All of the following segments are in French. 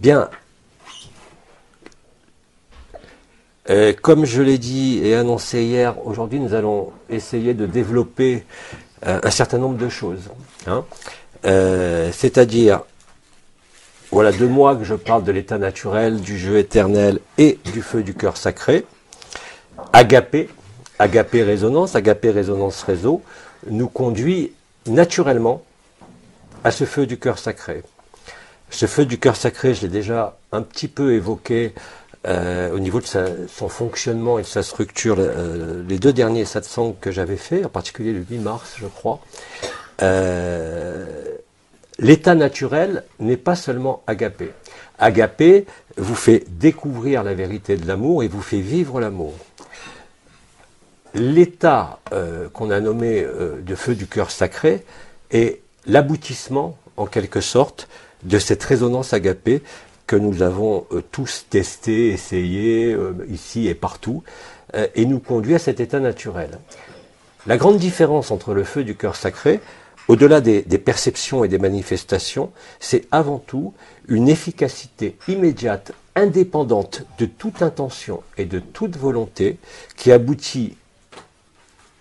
Bien, comme je l'ai dit et annoncé hier, aujourd'hui nous allons essayer de développer un certain nombre de choses. Hein. C'est-à-dire, voilà 2 mois que je parle de l'état naturel, du jeu éternel et du feu du cœur sacré. Agapé résonance réseau, nous conduit naturellement à ce feu du cœur sacré. Ce feu du cœur sacré, je l'ai déjà un petit peu évoqué au niveau de son fonctionnement et de sa structure, les 2 derniers satsangs que j'avais fait, en particulier le 8 mars, je crois. L'état naturel n'est pas seulement agapé. Agapé vous fait découvrir la vérité de l'amour et vous fait vivre l'amour. L'état qu'on a nommé de feu du cœur sacré est l'aboutissement, en quelque sorte, de cette résonance agapée que nous avons tous testé, essayé, ici et partout, et nous conduit à cet état naturel. La grande différence entre le feu du cœur sacré, au-delà des perceptions et des manifestations, c'est avant tout une efficacité immédiate, indépendante de toute intention et de toute volonté, qui aboutit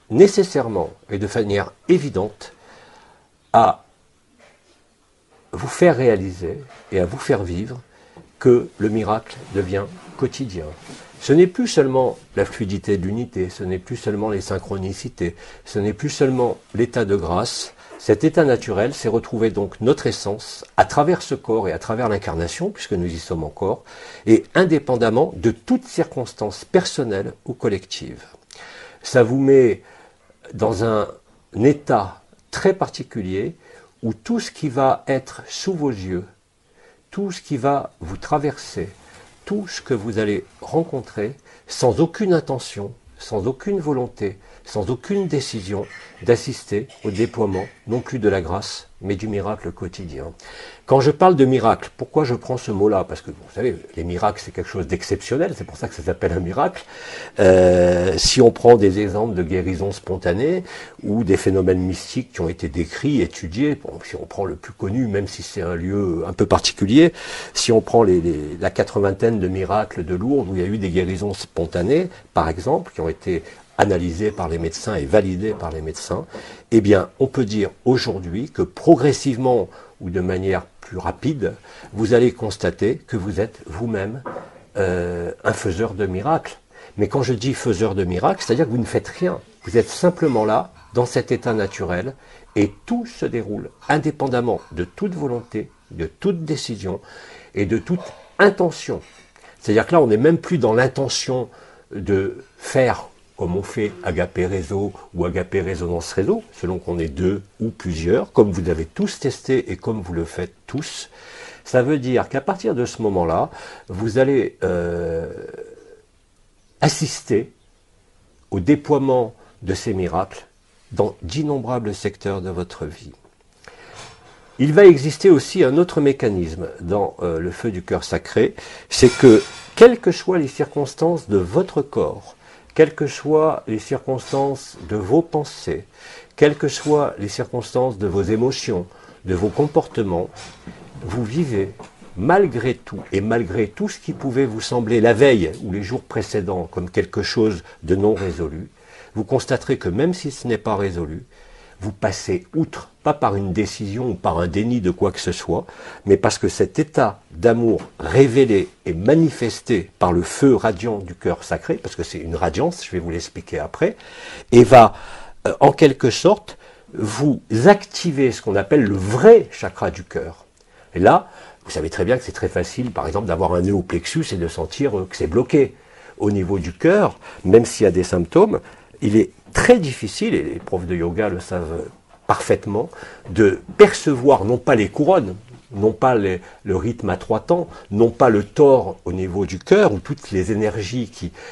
nécessairement et de manière évidente à vous faire réaliser et à vous faire vivre que le miracle devient quotidien. Ce n'est plus seulement la fluidité de l'unité, ce n'est plus seulement les synchronicités, ce n'est plus seulement l'état de grâce. Cet état naturel, c'est retrouver donc notre essence à travers ce corps et à travers l'incarnation, puisque nous y sommes encore, et indépendamment de toute circonstance personnelle ou collective. Ça vous met dans un état très particulier où tout ce qui va être sous vos yeux, tout ce qui va vous traverser, tout ce que vous allez rencontrer, sans aucune intention, sans aucune volonté, sans aucune décision, d'assister au déploiement, non plus de la grâce, mais du miracle quotidien. Quand je parle de miracle, pourquoi je prends ce mot-là? Parce que, vous savez, les miracles, c'est quelque chose d'exceptionnel, c'est pour ça que ça s'appelle un miracle. Si on prend des exemples de guérison spontanée, ou des phénomènes mystiques qui ont été décrits, étudiés, bon, si on prend le plus connu, même si c'est un lieu un peu particulier, si on prend la 80aine de miracles de Lourdes, où il y a eu des guérisons spontanées, par exemple, qui ont été analysées par les médecins et validées par les médecins, eh bien, on peut dire aujourd'hui que progressivement, ou de manière plus rapide, vous allez constater que vous êtes vous-même un faiseur de miracles. Mais quand je dis faiseur de miracles, c'est-à-dire que vous ne faites rien. Vous êtes simplement là, dans cet état naturel, et tout se déroule indépendamment de toute volonté, de toute décision et de toute intention. C'est-à-dire que là, on n'est même plus dans l'intention de faire comme on fait Agapé Réseau ou Agapé Résonance Réseau, selon qu'on est 2 ou plusieurs, comme vous avez tous testé et comme vous le faites tous. Ça veut dire qu'à partir de ce moment-là, vous allez assister au déploiement de ces miracles dans d'innombrables secteurs de votre vie. Il va exister aussi un autre mécanisme dans le feu du cœur sacré, c'est que, quelles que soient les circonstances de votre corps, quelles que soient les circonstances de vos pensées, quelles que soient les circonstances de vos émotions, de vos comportements, vous vivez malgré tout, et malgré tout ce qui pouvait vous sembler la veille ou les jours précédents comme quelque chose de non résolu, vous constaterez que même si ce n'est pas résolu, vous passez outre, pas par une décision ou par un déni de quoi que ce soit, mais parce que cet état d'amour révélé et manifesté par le feu radiant du cœur sacré, parce que c'est une radiance, je vais vous l'expliquer après, et va en quelque sorte vous activer ce qu'on appelle le vrai chakra du cœur. Et là, vous savez très bien que c'est très facile, par exemple, d'avoir un nœud au plexus et de sentir que c'est bloqué. Au niveau du cœur, même s'il y a des symptômes, il est très difficile, et les profs de yoga le savent parfaitement, de percevoir non pas les couronnes, non pas le rythme à 3 temps, non pas le tore au niveau du cœur, ou toutes les énergies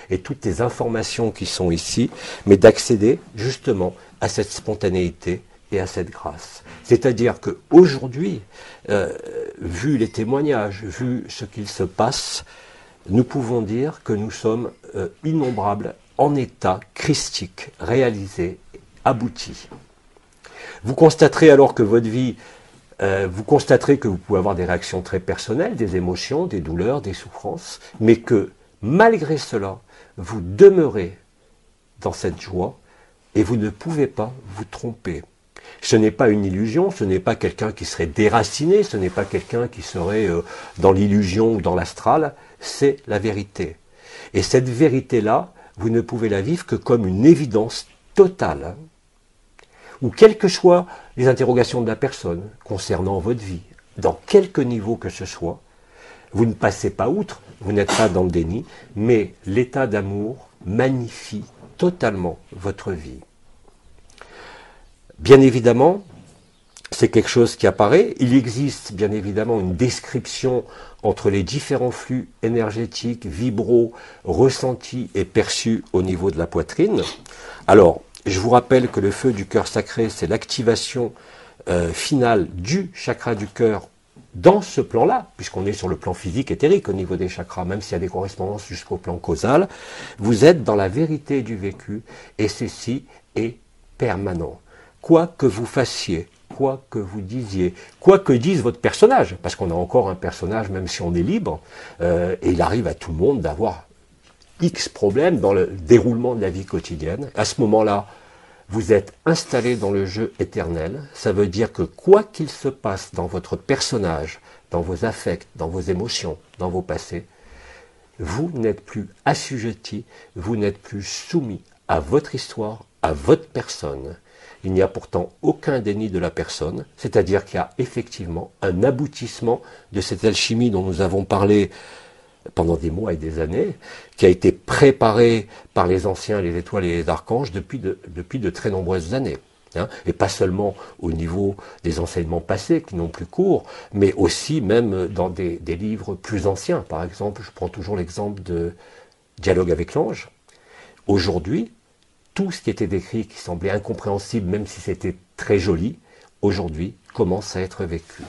et toutes les informations qui sont ici, mais d'accéder justement à cette spontanéité et à cette grâce. C'est-à-dire qu'aujourd'hui, vu les témoignages, vu ce qu'il se passe, nous pouvons dire que nous sommes innombrables en état christique, réalisé, abouti. Vous constaterez alors que votre vie vous constaterez que vous pouvez avoir des réactions très personnelles, des émotions, des douleurs, des souffrances, mais que malgré cela, vous demeurez dans cette joie et vous ne pouvez pas vous tromper. Ce n'est pas une illusion, ce n'est pas quelqu'un qui serait déraciné, ce n'est pas quelqu'un qui serait dans l'illusion ou dans l'astral, c'est la vérité. Et cette vérité-là, vous ne pouvez la vivre que comme une évidence totale, ou quelles que soient les interrogations de la personne concernant votre vie, dans quelque niveau que ce soit, vous ne passez pas outre, vous n'êtes pas dans le déni, mais l'état d'amour magnifie totalement votre vie. Bien évidemment, c'est quelque chose qui apparaît. Il existe bien évidemment une description entre les différents flux énergétiques, vibraux, ressentis et perçus au niveau de la poitrine. Alors, je vous rappelle que le feu du cœur sacré, c'est l'activation finale du chakra du cœur dans ce plan-là, puisqu'on est sur le plan physique éthérique au niveau des chakras, même s'il y a des correspondances jusqu'au plan causal, vous êtes dans la vérité du vécu, et ceci est permanent. Quoi que vous fassiez, quoi que vous disiez, quoi que dise votre personnage, parce qu'on a encore un personnage, même si on est libre, et il arrive à tout le monde d'avoir X problèmes dans le déroulement de la vie quotidienne. À ce moment-là, vous êtes installé dans le jeu éternel. Ça veut dire que quoi qu'il se passe dans votre personnage, dans vos affects, dans vos émotions, dans vos passés, vous n'êtes plus assujetti, vous n'êtes plus soumis à votre histoire, à votre personne. Il n'y a pourtant aucun déni de la personne, c'est-à-dire qu'il y a effectivement un aboutissement de cette alchimie dont nous avons parlé pendant des mois et des années, qui a été préparée par les anciens, les étoiles et les archanges depuis de très nombreuses années. Et pas seulement au niveau des enseignements passés qui n'ont plus cours, mais aussi même dans des livres plus anciens. Par exemple, je prends toujours l'exemple de Dialogue avec l'ange. Aujourd'hui, tout ce qui était décrit, qui semblait incompréhensible, même si c'était très joli, aujourd'hui commence à être vécu.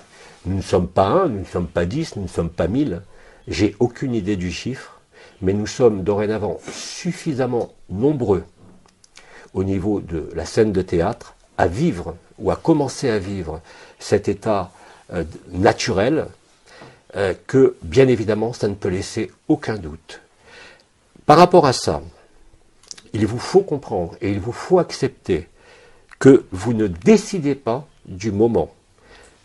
Nous ne sommes pas 1, nous ne sommes pas 10, nous ne sommes pas 1000. J'ai aucune idée du chiffre, mais nous sommes dorénavant suffisamment nombreux au niveau de la scène de théâtre à vivre ou à commencer à vivre cet état naturel que, bien évidemment, ça ne peut laisser aucun doute. Par rapport à ça, il vous faut comprendre et il vous faut accepter que vous ne décidez pas du moment.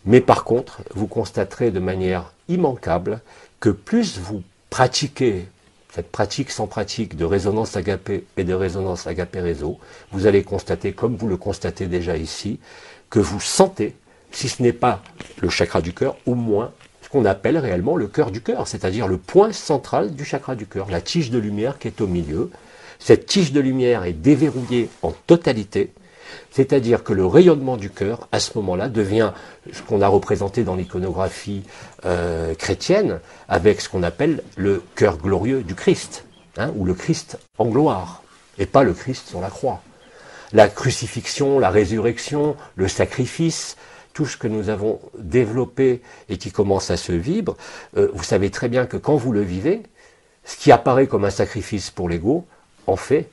Mais par contre, vous constaterez de manière immanquable que plus vous pratiquez cette pratique sans pratique de résonance agapée et de résonance agapé réseau, vous allez constater, comme vous le constatez déjà ici, que vous sentez, si ce n'est pas le chakra du cœur, au moins ce qu'on appelle réellement le cœur du cœur, c'est-à-dire le point central du chakra du cœur, la tige de lumière qui est au milieu. Cette tige de lumière est déverrouillée en totalité, c'est-à-dire que le rayonnement du cœur, à ce moment-là, devient ce qu'on a représenté dans l'iconographie chrétienne, avec ce qu'on appelle le cœur glorieux du Christ, ou le Christ en gloire, et pas le Christ sur la croix. La crucifixion, la résurrection, le sacrifice, tout ce que nous avons développé et qui commence à se vivre, vous savez très bien que quand vous le vivez, ce qui apparaît comme un sacrifice pour l'ego, en fait,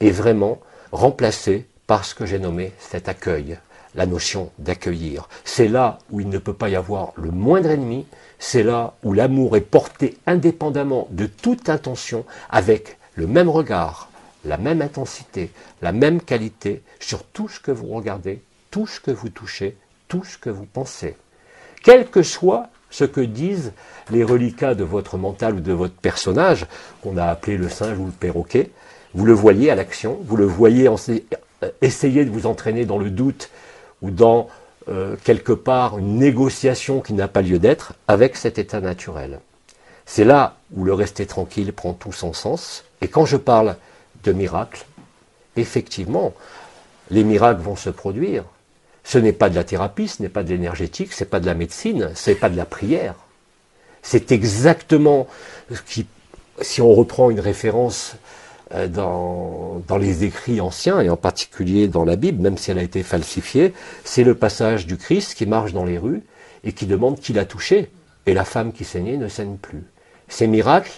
est vraiment remplacé par ce que j'ai nommé cet accueil, la notion d'accueillir. C'est là où il ne peut pas y avoir le moindre ennemi, c'est là où l'amour est porté indépendamment de toute intention, avec le même regard, la même intensité, la même qualité sur tout ce que vous regardez, tout ce que vous touchez, tout ce que vous pensez. Quel que soit ce que disent les reliquats de votre mental ou de votre personnage, qu'on a appelé le singe ou le perroquet, vous le voyez à l'action, vous le voyez essayer de vous entraîner dans le doute ou dans quelque part une négociation qui n'a pas lieu d'être avec cet état naturel. C'est là où le rester tranquille prend tout son sens. Et quand je parle de miracles, effectivement, les miracles vont se produire. Ce n'est pas de la thérapie, ce n'est pas de l'énergétique, ce n'est pas de la médecine, ce n'est pas de la prière. C'est exactement ce qui, si on reprend une référence dans les écrits anciens, et en particulier dans la Bible, même si elle a été falsifiée, c'est le passage du Christ qui marche dans les rues et qui demande qui l'a touché, et la femme qui saignait ne saigne plus. Ces miracles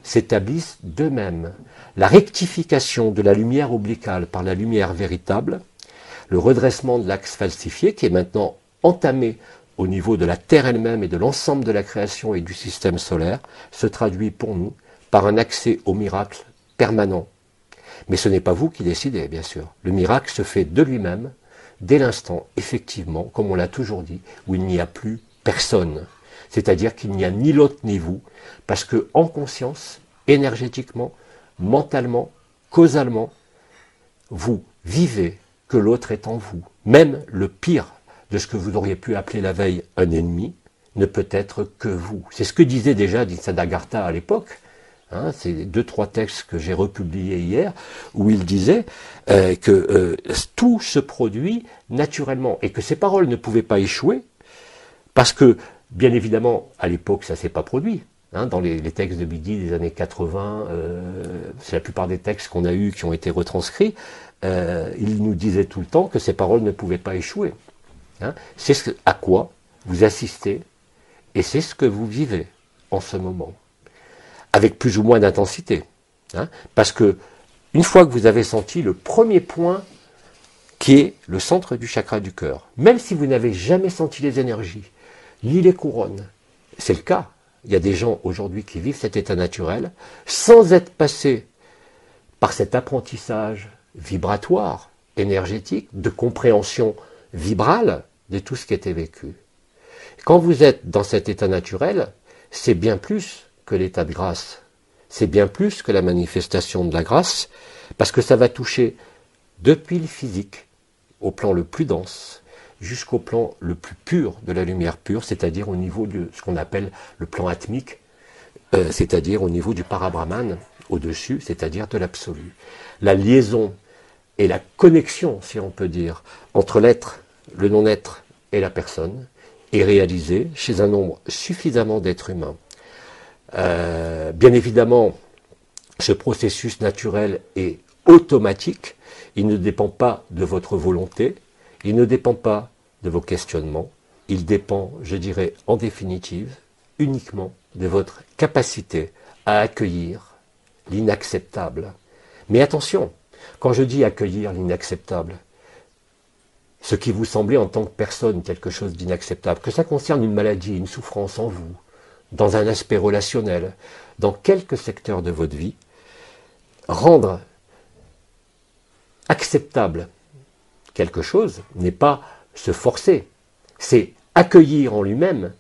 s'établissent d'eux-mêmes. La rectification de la lumière obliquale par la lumière véritable, le redressement de l'axe falsifié qui est maintenant entamé au niveau de la Terre elle-même et de l'ensemble de la création et du système solaire, se traduit pour nous par un accès au miracle permanent. Mais ce n'est pas vous qui décidez, bien sûr. Le miracle se fait de lui-même, dès l'instant, effectivement, comme on l'a toujours dit, où il n'y a plus personne. C'est-à-dire qu'il n'y a ni l'autre ni vous, parce que en conscience, énergétiquement, mentalement, causalement, vous vivez que l'autre est en vous. Même le pire de ce que vous auriez pu appeler la veille un ennemi ne peut être que vous. C'est ce que disait déjà Nisargadatta à l'époque. Hein, c'est 2-3 textes que j'ai republiés hier, où il disait que tout se produit naturellement et que ces paroles ne pouvaient pas échouer, parce que, bien évidemment, à l'époque, ça ne s'est pas produit. Hein, dans les textes de Midi des années 80, c'est la plupart des textes qu'on a eus qui ont été retranscrits, il nous disait tout le temps que ces paroles ne pouvaient pas échouer. Hein, c'est ce à quoi vous assistez et c'est ce que vous vivez en ce moment, avec plus ou moins d'intensité. Hein, parce que une fois que vous avez senti le premier point qui est le centre du chakra du cœur, même si vous n'avez jamais senti les énergies, ni les couronnes, c'est le cas. Il y a des gens aujourd'hui qui vivent cet état naturel sans être passés par cet apprentissage vibratoire, énergétique, de compréhension vibrale de tout ce qui était vécu. Quand vous êtes dans cet état naturel, c'est bien plus que l'état de grâce, c'est bien plus que la manifestation de la grâce, parce que ça va toucher depuis le physique, au plan le plus dense, jusqu'au plan le plus pur de la lumière pure, c'est-à-dire au niveau de ce qu'on appelle le plan atmique, c'est-à-dire au niveau du parabrahman, au-dessus, c'est-à-dire de l'absolu. La liaison et la connexion, si on peut dire, entre l'être, le non-être et la personne, est réalisée chez un nombre suffisamment d'êtres humains. Bien évidemment, ce processus naturel est automatique, il ne dépend pas de votre volonté, il ne dépend pas de vos questionnements, il dépend, je dirais, en définitive, uniquement de votre capacité à accueillir l'inacceptable. Mais attention, quand je dis accueillir l'inacceptable, ce qui vous semblait en tant que personne quelque chose d'inacceptable, que ça concerne une maladie, une souffrance en vous, dans un aspect relationnel, dans quelques secteurs de votre vie, rendre acceptable quelque chose n'est pas se forcer, c'est accueillir en lui-même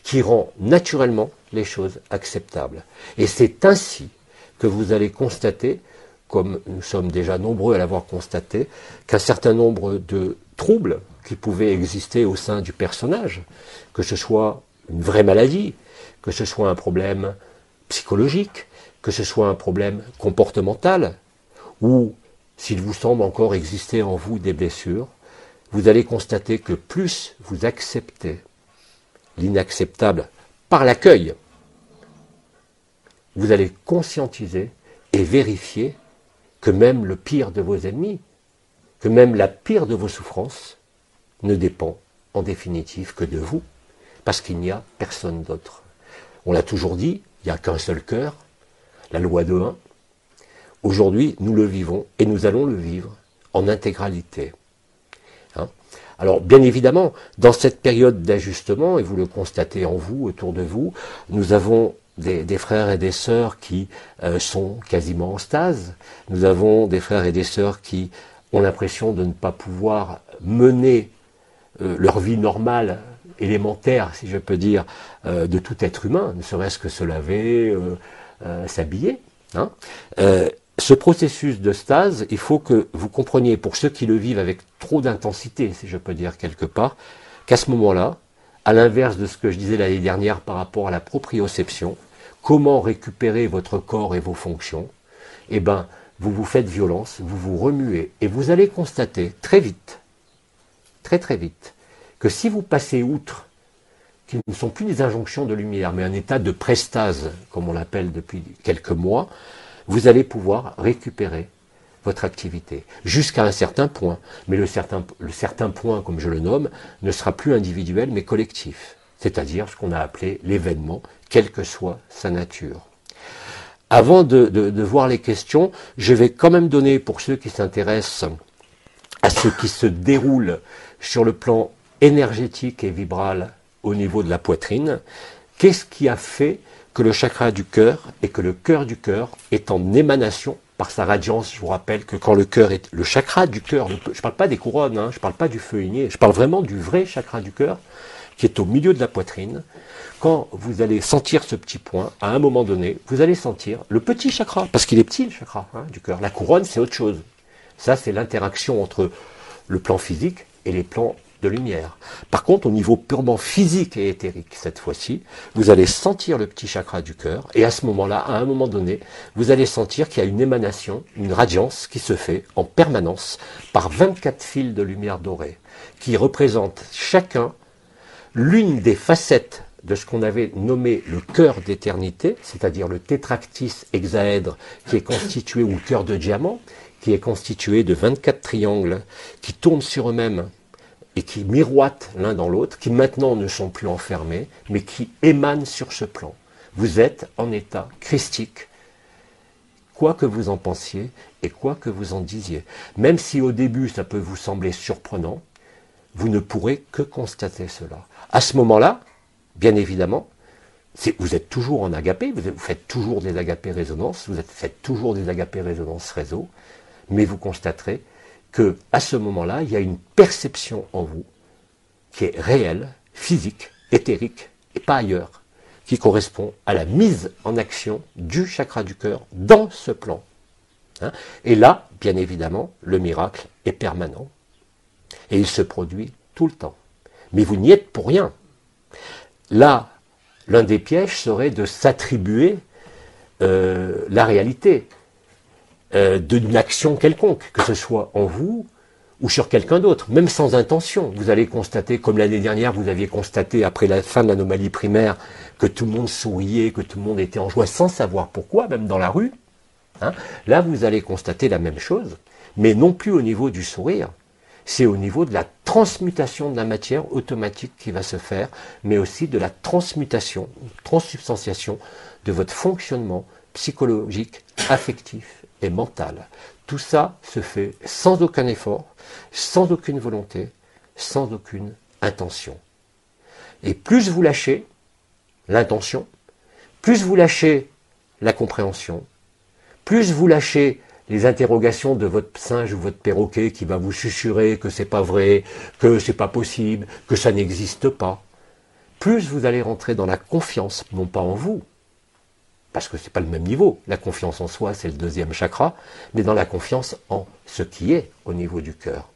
qui rend naturellement les choses acceptables. Et c'est ainsi que vous allez constater, comme nous sommes déjà nombreux à l'avoir constaté, qu'un certain nombre de troubles qui pouvaient exister au sein du personnage, que ce soit une vraie maladie, que ce soit un problème psychologique, que ce soit un problème comportemental, ou s'il vous semble encore exister en vous des blessures, vous allez constater que plus vous acceptez l'inacceptable par l'accueil, vous allez conscientiser et vérifier que même le pire de vos ennemis, que même la pire de vos souffrances ne dépend en définitive que de vous, parce qu'il n'y a personne d'autre. On l'a toujours dit, il n'y a qu'un seul cœur, la loi de 1. Aujourd'hui, nous le vivons et nous allons le vivre en intégralité. Hein? Alors, bien évidemment, dans cette période d'ajustement, et vous le constatez en vous, autour de vous, nous avons des frères et des sœurs qui sont quasiment en stase. Nous avons des frères et des sœurs qui ont l'impression de ne pas pouvoir mener leur vie normale, élémentaire, si je peux dire, de tout être humain, ne serait-ce que se laver, s'habiller. Hein. Ce processus de stase, il faut que vous compreniez, pour ceux qui le vivent avec trop d'intensité, si je peux dire quelque part, qu'à ce moment-là, à l'inverse de ce que je disais l'année dernière par rapport à la proprioception, comment récupérer votre corps et vos fonctions, eh ben, vous vous faites violence, vous vous remuez, et vous allez constater très vite, très très vite, que si vous passez outre, qui ne sont plus des injonctions de lumière, mais un état de prestase, comme on l'appelle depuis quelques mois, vous allez pouvoir récupérer votre activité, jusqu'à un certain point. Mais le certain point, comme je le nomme, ne sera plus individuel, mais collectif. C'est-à-dire ce qu'on a appelé l'événement, quelle que soit sa nature. Avant de voir les questions, je vais quand même donner, pour ceux qui s'intéressent à ce qui se déroule sur le plan énergétique et vibral au niveau de la poitrine. Qu'est-ce qui a fait que le chakra du cœur et que le cœur du cœur est en émanation par sa radiance? Je vous rappelle que quand le cœur est... Le chakra du cœur, je ne parle pas des couronnes, je ne parle pas du feu igné, je parle vraiment du vrai chakra du cœur qui est au milieu de la poitrine. Quand vous allez sentir ce petit point, à un moment donné, vous allez sentir le petit chakra, parce qu'il est petit le chakra du cœur. La couronne, c'est autre chose. Ça, c'est l'interaction entre le plan physique et les plans de lumière. Par contre, au niveau purement physique et éthérique, cette fois-ci, vous allez sentir le petit chakra du cœur, et à ce moment-là, à un moment donné, vous allez sentir qu'il y a une émanation, une radiance qui se fait en permanence par 24 fils de lumière dorée, qui représentent chacun l'une des facettes de ce qu'on avait nommé le cœur d'éternité, c'est-à-dire le tétractis hexaèdre qui est constitué, ou le cœur de diamant, qui est constitué de 24 triangles qui tournent sur eux-mêmes et qui miroitent l'un dans l'autre, qui maintenant ne sont plus enfermés, mais qui émanent sur ce plan. Vous êtes en état christique, quoi que vous en pensiez et quoi que vous en disiez. Même si au début ça peut vous sembler surprenant, vous ne pourrez que constater cela. À ce moment-là, bien évidemment, vous êtes toujours en agapé, vous faites toujours des agapés résonances, faites toujours des agapés résonances réseau, mais vous constaterez que à ce moment-là, il y a une perception en vous qui est réelle, physique, éthérique, et pas ailleurs, qui correspond à la mise en action du chakra du cœur dans ce plan. Et là, bien évidemment, le miracle est permanent, et il se produit tout le temps. Mais vous n'y êtes pour rien. Là, l'un des pièges serait de s'attribuer la réalité d'une action quelconque, que ce soit en vous ou sur quelqu'un d'autre, même sans intention. Vous allez constater, comme l'année dernière, vous aviez constaté après la fin de l'anomalie primaire, que tout le monde souriait, que tout le monde était en joie, sans savoir pourquoi, même dans la rue. Là, vous allez constater la même chose, mais non plus au niveau du sourire. C'est au niveau de la transmutation de la matière automatique qui va se faire, mais aussi de la transmutation, transsubstantiation de votre fonctionnement psychologique, affectif et mental. Tout ça se fait sans aucun effort, sans aucune volonté, sans aucune intention. Et plus vous lâchez l'intention, plus vous lâchez la compréhension, plus vous lâchez les interrogations de votre singe ou votre perroquet qui va vous susurrer que c'est pas vrai, que c'est pas possible, que ça n'existe pas, plus vous allez rentrer dans la confiance, non pas en vous, parce que c'est pas le même niveau. La confiance en soi, c'est le deuxième chakra, mais dans la confiance en ce qui est au niveau du cœur.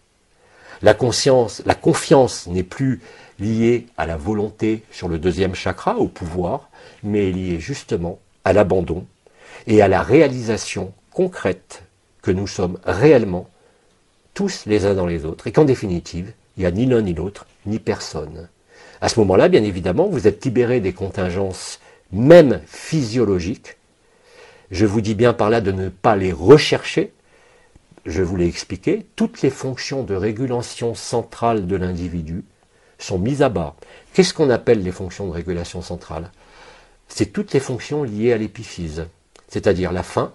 La confiance n'est plus liée à la volonté sur le deuxième chakra, au pouvoir, mais est liée justement à l'abandon et à la réalisation concrète que nous sommes réellement tous les uns dans les autres, et qu'en définitive, il n'y a ni l'un ni l'autre, ni personne. À ce moment-là, bien évidemment, vous êtes libéré des contingences, même physiologiques. Je vous dis bien par là de ne pas les rechercher. Je vous l'ai expliqué, toutes les fonctions de régulation centrale de l'individu sont mises à bas. Qu'est-ce qu'on appelle les fonctions de régulation centrale? C'est toutes les fonctions liées à l'épiphyse, c'est-à-dire la faim,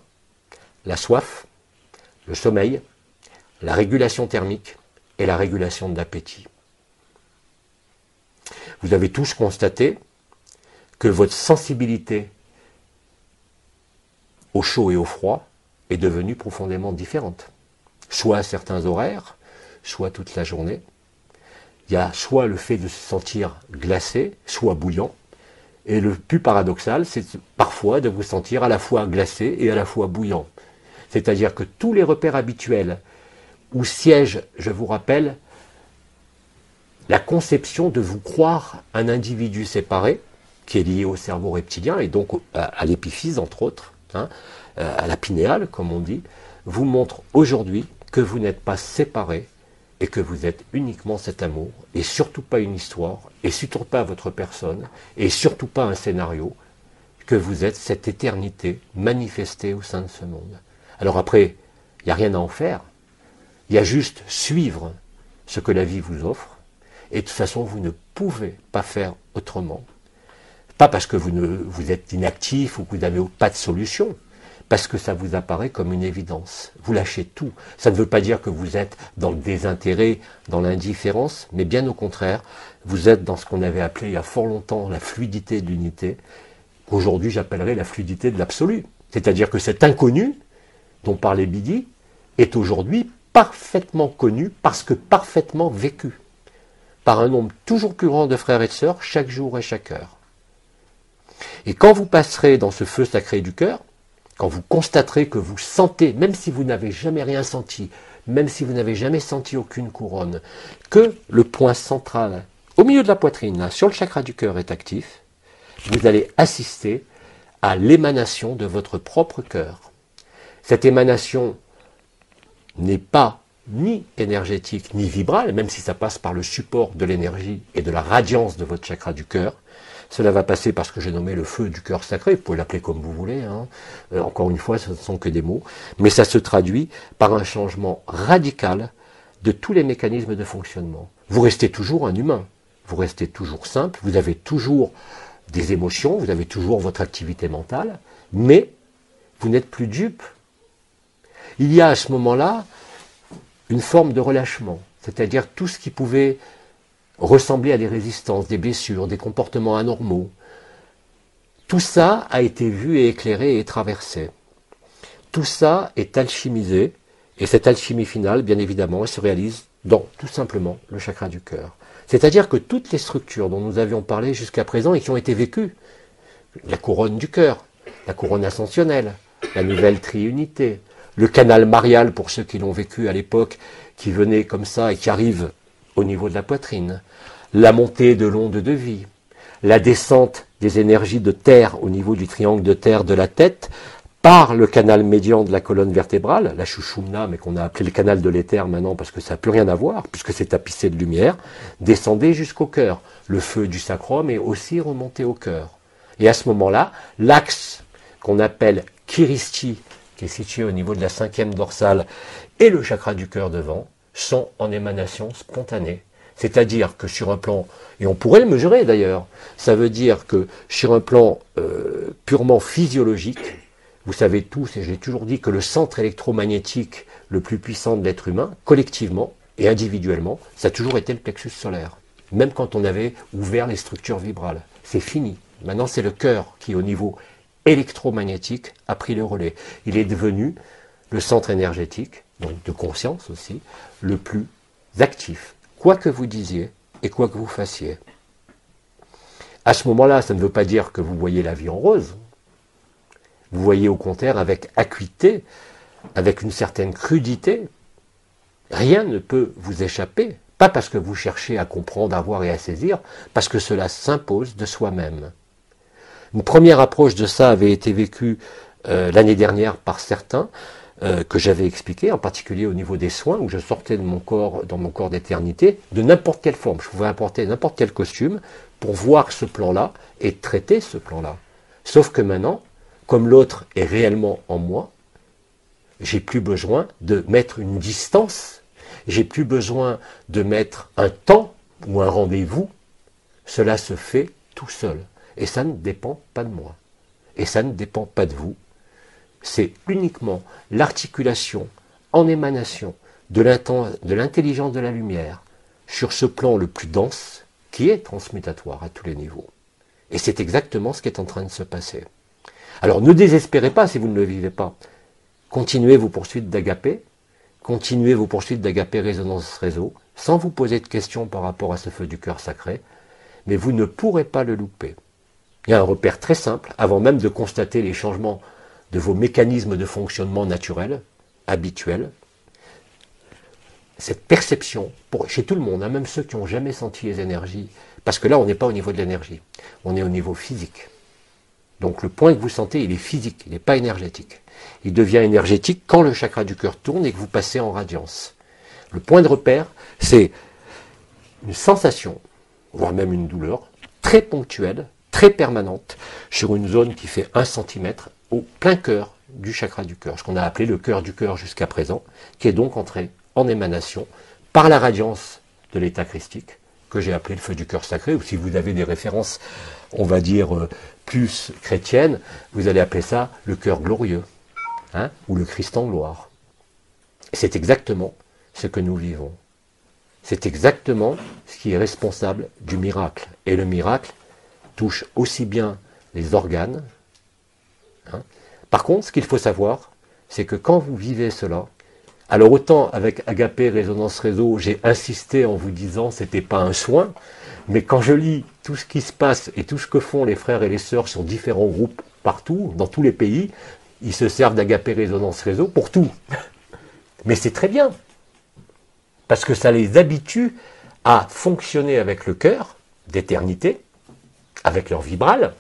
la soif, le sommeil, la régulation thermique et la régulation de l'appétit. Vous avez tous constaté que votre sensibilité au chaud et au froid est devenue profondément différente. Soit à certains horaires, soit toute la journée. Il y a soit le fait de se sentir glacé, soit bouillant. Et le plus paradoxal, c'est parfois de vous sentir à la fois glacé et à la fois bouillant. C'est-à-dire que tous les repères habituels où siège, je vous rappelle, la conception de vous croire un individu séparé, qui est lié au cerveau reptilien et donc à l'épiphyse, entre autres, à la pinéale, comme on dit, vous montre aujourd'hui que vous n'êtes pas séparés et que vous êtes uniquement cet amour, et surtout pas une histoire, et surtout pas votre personne, et surtout pas un scénario, que vous êtes cette éternité manifestée au sein de ce monde. Alors après, il n'y a rien à en faire, il y a juste suivre ce que la vie vous offre, et de toute façon, vous ne pouvez pas faire autrement. Pas parce que vous êtes inactif ou que vous n'avez pas de solution, parce que ça vous apparaît comme une évidence. Vous lâchez tout. Ça ne veut pas dire que vous êtes dans le désintérêt, dans l'indifférence, mais bien au contraire, vous êtes dans ce qu'on avait appelé il y a fort longtemps la fluidité de l'unité, qu'aujourd'hui j'appellerais la fluidité de l'absolu. C'est-à-dire que cet inconnu dont parlait Bidi est aujourd'hui parfaitement connu parce que parfaitement vécu par un nombre toujours plus grand de frères et de sœurs chaque jour et chaque heure. Et quand vous passerez dans ce feu sacré du cœur, quand vous constaterez que vous sentez, même si vous n'avez jamais rien senti, même si vous n'avez jamais senti aucune couronne, que le point central, au milieu de la poitrine, là, sur le chakra du cœur est actif, vous allez assister à l'émanation de votre propre cœur. Cette émanation n'est pas ni énergétique ni vibrale, même si ça passe par le support de l'énergie et de la radiance de votre chakra du cœur. Cela va passer par ce que j'ai nommé le feu du cœur sacré, vous pouvez l'appeler comme vous voulez, hein. Encore une fois, ce ne sont que des mots, mais ça se traduit par un changement radical de tous les mécanismes de fonctionnement. Vous restez toujours un humain, vous restez toujours simple, vous avez toujours des émotions, vous avez toujours votre activité mentale, mais vous n'êtes plus dupe. Il y a à ce moment-là une forme de relâchement, c'est-à-dire tout ce qui pouvait ressembler à des résistances, des blessures, des comportements anormaux. Tout ça a été vu et éclairé et traversé. Tout ça est alchimisé, et cette alchimie finale, bien évidemment, elle se réalise dans, tout simplement, le chakra du cœur. C'est-à-dire que toutes les structures dont nous avions parlé jusqu'à présent et qui ont été vécues, la couronne du cœur, la couronne ascensionnelle, la nouvelle triunité, le canal marial pour ceux qui l'ont vécu à l'époque, qui venait comme ça et qui arrive au niveau de la poitrine, la montée de l'onde de vie, la descente des énergies de terre au niveau du triangle de terre de la tête, par le canal médian de la colonne vertébrale, la Shushumna, mais qu'on a appelé le canal de l'éther maintenant parce que ça n'a plus rien à voir, puisque c'est tapissé de lumière, descendait jusqu'au cœur. Le feu du sacrum est aussi remonté au cœur. Et à ce moment-là, l'axe qu'on appelle Kiristi, qui est situé au niveau de la 5e dorsale, et le chakra du cœur devant, sont en émanation spontanée. C'est-à-dire que sur un plan, et on pourrait le mesurer d'ailleurs, ça veut dire que sur un plan purement physiologique, vous savez tous, et j'ai toujours dit que le centre électromagnétique le plus puissant de l'être humain, collectivement et individuellement, ça a toujours été le plexus solaire. Même quand on avait ouvert les structures vibrales. C'est fini. Maintenant, c'est le cœur qui, au niveau électromagnétique, a pris le relais. Il est devenu le centre énergétique, donc de conscience aussi, le plus actif, quoi que vous disiez et quoi que vous fassiez. À ce moment-là, ça ne veut pas dire que vous voyez la vie en rose. Vous voyez au contraire avec acuité, avec une certaine crudité. Rien ne peut vous échapper, pas parce que vous cherchez à comprendre, à voir et à saisir, parce que cela s'impose de soi-même. Une première approche de ça avait été vécue l'année dernière par certains, que j'avais expliqué, en particulier au niveau des soins, où je sortais de mon corps, dans mon corps d'éternité, de n'importe quelle forme. Je pouvais apporter n'importe quel costume pour voir ce plan-là et traiter ce plan-là. Sauf que maintenant, comme l'autre est réellement en moi, j'ai plus besoin de mettre une distance, j'ai plus besoin de mettre un temps ou un rendez-vous. Cela se fait tout seul. Et ça ne dépend pas de moi. Et ça ne dépend pas de vous. C'est uniquement l'articulation en émanation de l'intelligence de la lumière sur ce plan le plus dense qui est transmutatoire à tous les niveaux. Et c'est exactement ce qui est en train de se passer. Alors ne désespérez pas si vous ne le vivez pas. Continuez vos poursuites d'agapé, continuez vos poursuites d'agapé résonance réseau, sans vous poser de questions par rapport à ce feu du cœur sacré, mais vous ne pourrez pas le louper. Il y a un repère très simple, avant même de constater les changements de vos mécanismes de fonctionnement naturels, habituels. Cette perception, chez tout le monde, même ceux qui n'ont jamais senti les énergies, parce que là on n'est pas au niveau de l'énergie, on est au niveau physique. Donc le point que vous sentez, il est physique, il n'est pas énergétique. Il devient énergétique quand le chakra du cœur tourne et que vous passez en radiance. Le point de repère, c'est une sensation, voire même une douleur, très ponctuelle, très permanente, sur une zone qui fait 1 cm au plein cœur du chakra du cœur, ce qu'on a appelé le cœur du cœur jusqu'à présent, qui est donc entré en émanation par la radiance de l'état christique, que j'ai appelé le feu du cœur sacré, ou si vous avez des références, on va dire, plus chrétiennes, vous allez appeler ça le cœur glorieux. hein, ou le Christ en gloire. C'est exactement ce que nous vivons. C'est exactement ce qui est responsable du miracle. Et le miracle touche aussi bien les organes. Hein. Par contre, ce qu'il faut savoir, c'est que quand vous vivez cela, alors autant avec Agapé Résonance Réseau, j'ai insisté en vous disant que ce n'était pas un soin, mais quand je lis tout ce qui se passe et tout ce que font les frères et les sœurs sur différents groupes partout, dans tous les pays, ils se servent d'Agapé Résonance Réseau pour tout. Mais c'est très bien, parce que ça les habitue à fonctionner avec le cœur d'éternité, avec leur vibral,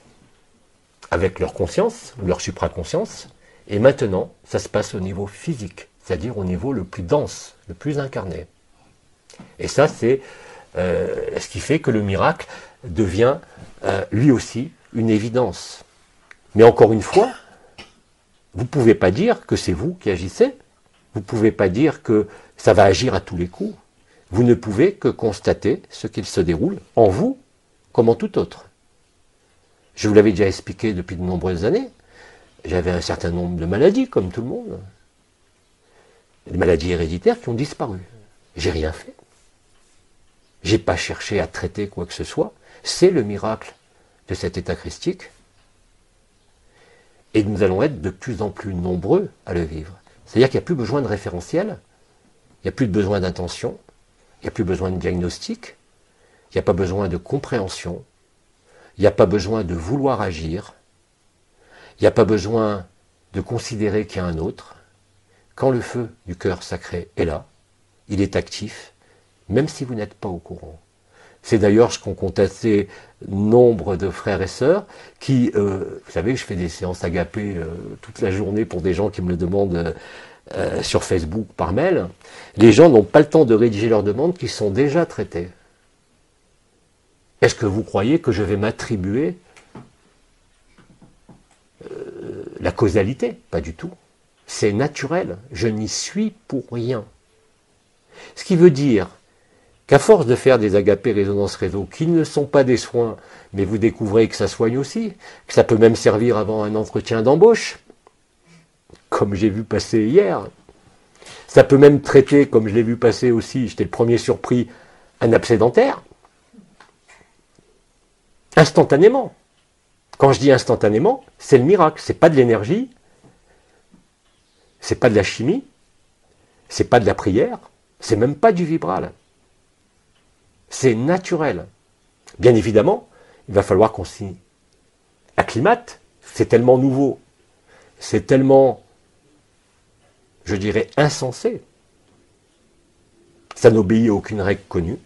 avec leur conscience, leur supraconscience, et maintenant, ça se passe au niveau physique, c'est-à-dire au niveau le plus dense, le plus incarné. Et ça, c'est ce qui fait que le miracle devient lui aussi une évidence. Mais encore une fois, vous ne pouvez pas dire que c'est vous qui agissez, vous ne pouvez pas dire que ça va agir à tous les coups. Vous ne pouvez que constater ce qu'il se déroule en vous comme en tout autre. Je vous l'avais déjà expliqué depuis de nombreuses années. J'avais un certain nombre de maladies, comme tout le monde. Des maladies héréditaires qui ont disparu. J'ai rien fait. J'ai pas cherché à traiter quoi que ce soit. C'est le miracle de cet état christique. Et nous allons être de plus en plus nombreux à le vivre. C'est-à-dire qu'il n'y a plus besoin de référentiel, il n'y a plus besoin d'intention, il n'y a plus besoin de diagnostic, il n'y a pas besoin de compréhension, il n'y a pas besoin de vouloir agir, il n'y a pas besoin de considérer qu'il y a un autre. Quand le feu du cœur sacré est là, il est actif, même si vous n'êtes pas au courant. C'est d'ailleurs ce qu'ont contesté nombre de frères et sœurs qui, vous savez, je fais des séances agapées toute la journée pour des gens qui me le demandent sur Facebook, par mail. Les gens n'ont pas le temps de rédiger leurs demandes qui sont déjà traitées. Est-ce que vous croyez que je vais m'attribuer la causalité? Pas du tout. C'est naturel. Je n'y suis pour rien. Ce qui veut dire qu'à force de faire des agapés résonance réseau, qui ne sont pas des soins, mais vous découvrez que ça soigne aussi, que ça peut même servir avant un entretien d'embauche, comme j'ai vu passer hier. Ça peut même traiter, comme je l'ai vu passer aussi, j'étais le premier surpris, un abcès dentaire. Instantanément. Quand je dis instantanément, c'est le miracle. C'est pas de l'énergie, c'est pas de la chimie, c'est pas de la prière, c'est même pas du vibral. C'est naturel. Bien évidemment, il va falloir qu'on s'y acclimate. C'est tellement nouveau, c'est tellement, je dirais, insensé. Ça n'obéit à aucune règle connue,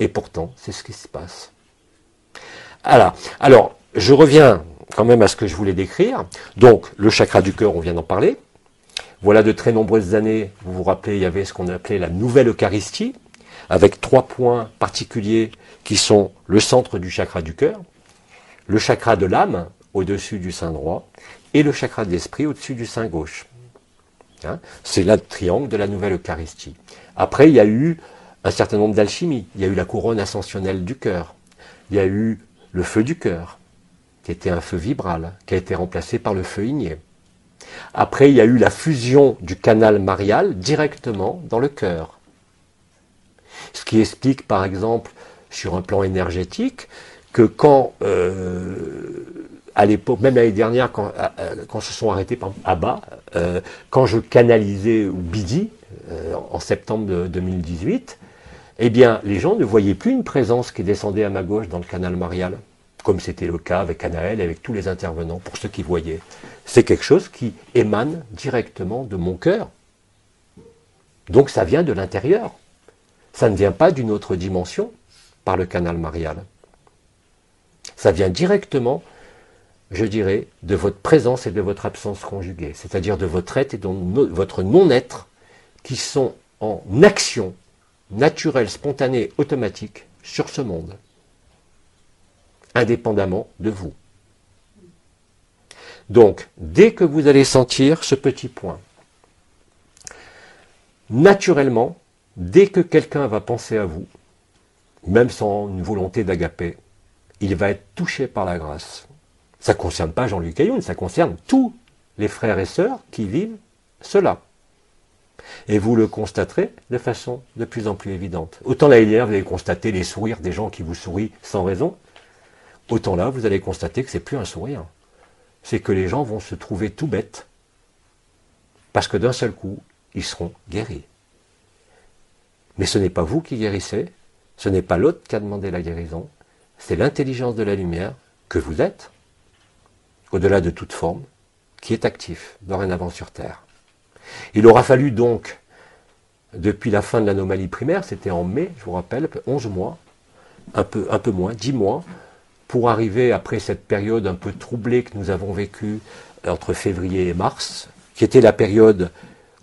et pourtant, c'est ce qui se passe. Alors, je reviens quand même à ce que je voulais décrire. Donc, le chakra du cœur, on vient d'en parler. Voilà de très nombreuses années, vous vous rappelez, il y avait ce qu'on appelait la nouvelle Eucharistie, avec 3 points particuliers qui sont le centre du chakra du cœur, le chakra de l'âme au-dessus du sein droit et le chakra de l'esprit au-dessus du sein gauche. Hein, c'est là le triangle de la nouvelle Eucharistie. Après, il y a eu un certain nombre d'alchimies. Il y a eu la couronne ascensionnelle du cœur. Il y a eu le feu du cœur, qui était un feu vibral, qui a été remplacé par le feu igné. Après, il y a eu la fusion du canal marial directement dans le cœur. Ce qui explique, par exemple, sur un plan énergétique, que quand, à l'époque, même l'année dernière, quand se sont arrêtés à bas, quand je canalisais ou Bidi, en septembre 2018, eh bien, les gens ne voyaient plus une présence qui descendait à ma gauche dans le canal marial, comme c'était le cas avec Anaël et avec tous les intervenants, pour ceux qui voyaient. C'est quelque chose qui émane directement de mon cœur. Donc ça vient de l'intérieur. Ça ne vient pas d'une autre dimension par le canal marial. Ça vient directement, je dirais, de votre présence et de votre absence conjuguée, c'est-à-dire de votre être et de votre non-être qui sont en action naturelle, spontanée, automatique sur ce monde, indépendamment de vous. Donc, dès que vous allez sentir ce petit point, naturellement, dès que quelqu'un va penser à vous, même sans une volonté d'agapé, il va être touché par la grâce. Ça ne concerne pas Jean-Luc Ayoun, ça concerne tous les frères et sœurs qui vivent cela. Et vous le constaterez de façon de plus en plus évidente. Autant l'année dernière, vous allez constater les sourires des gens qui vous sourient sans raison, autant là, vous allez constater que c'est plus un sourire. C'est que les gens vont se trouver tout bêtes, parce que d'un seul coup, ils seront guéris. Mais ce n'est pas vous qui guérissez, ce n'est pas l'autre qui a demandé la guérison, c'est l'intelligence de la lumière que vous êtes, au-delà de toute forme, qui est actif dorénavant sur Terre. Il aura fallu donc, depuis la fin de l'anomalie primaire, c'était en mai, je vous rappelle, 11 mois, un peu moins, 10 mois, pour arriver après cette période un peu troublée que nous avons vécue entre février et mars, qui était la période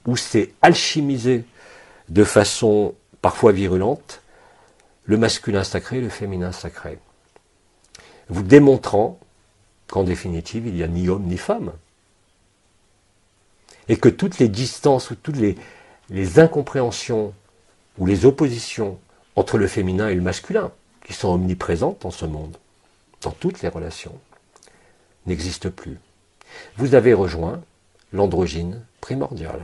où s'est alchimisé de façon parfois virulente le masculin sacré et le féminin sacré. Vous démontrant qu'en définitive, il n'y a ni homme ni femme. Et que toutes les distances ou toutes les incompréhensions ou les oppositions entre le féminin et le masculin, qui sont omniprésentes dans ce monde, dans toutes les relations, n'existent plus. Vous avez rejoint l'androgyne primordial.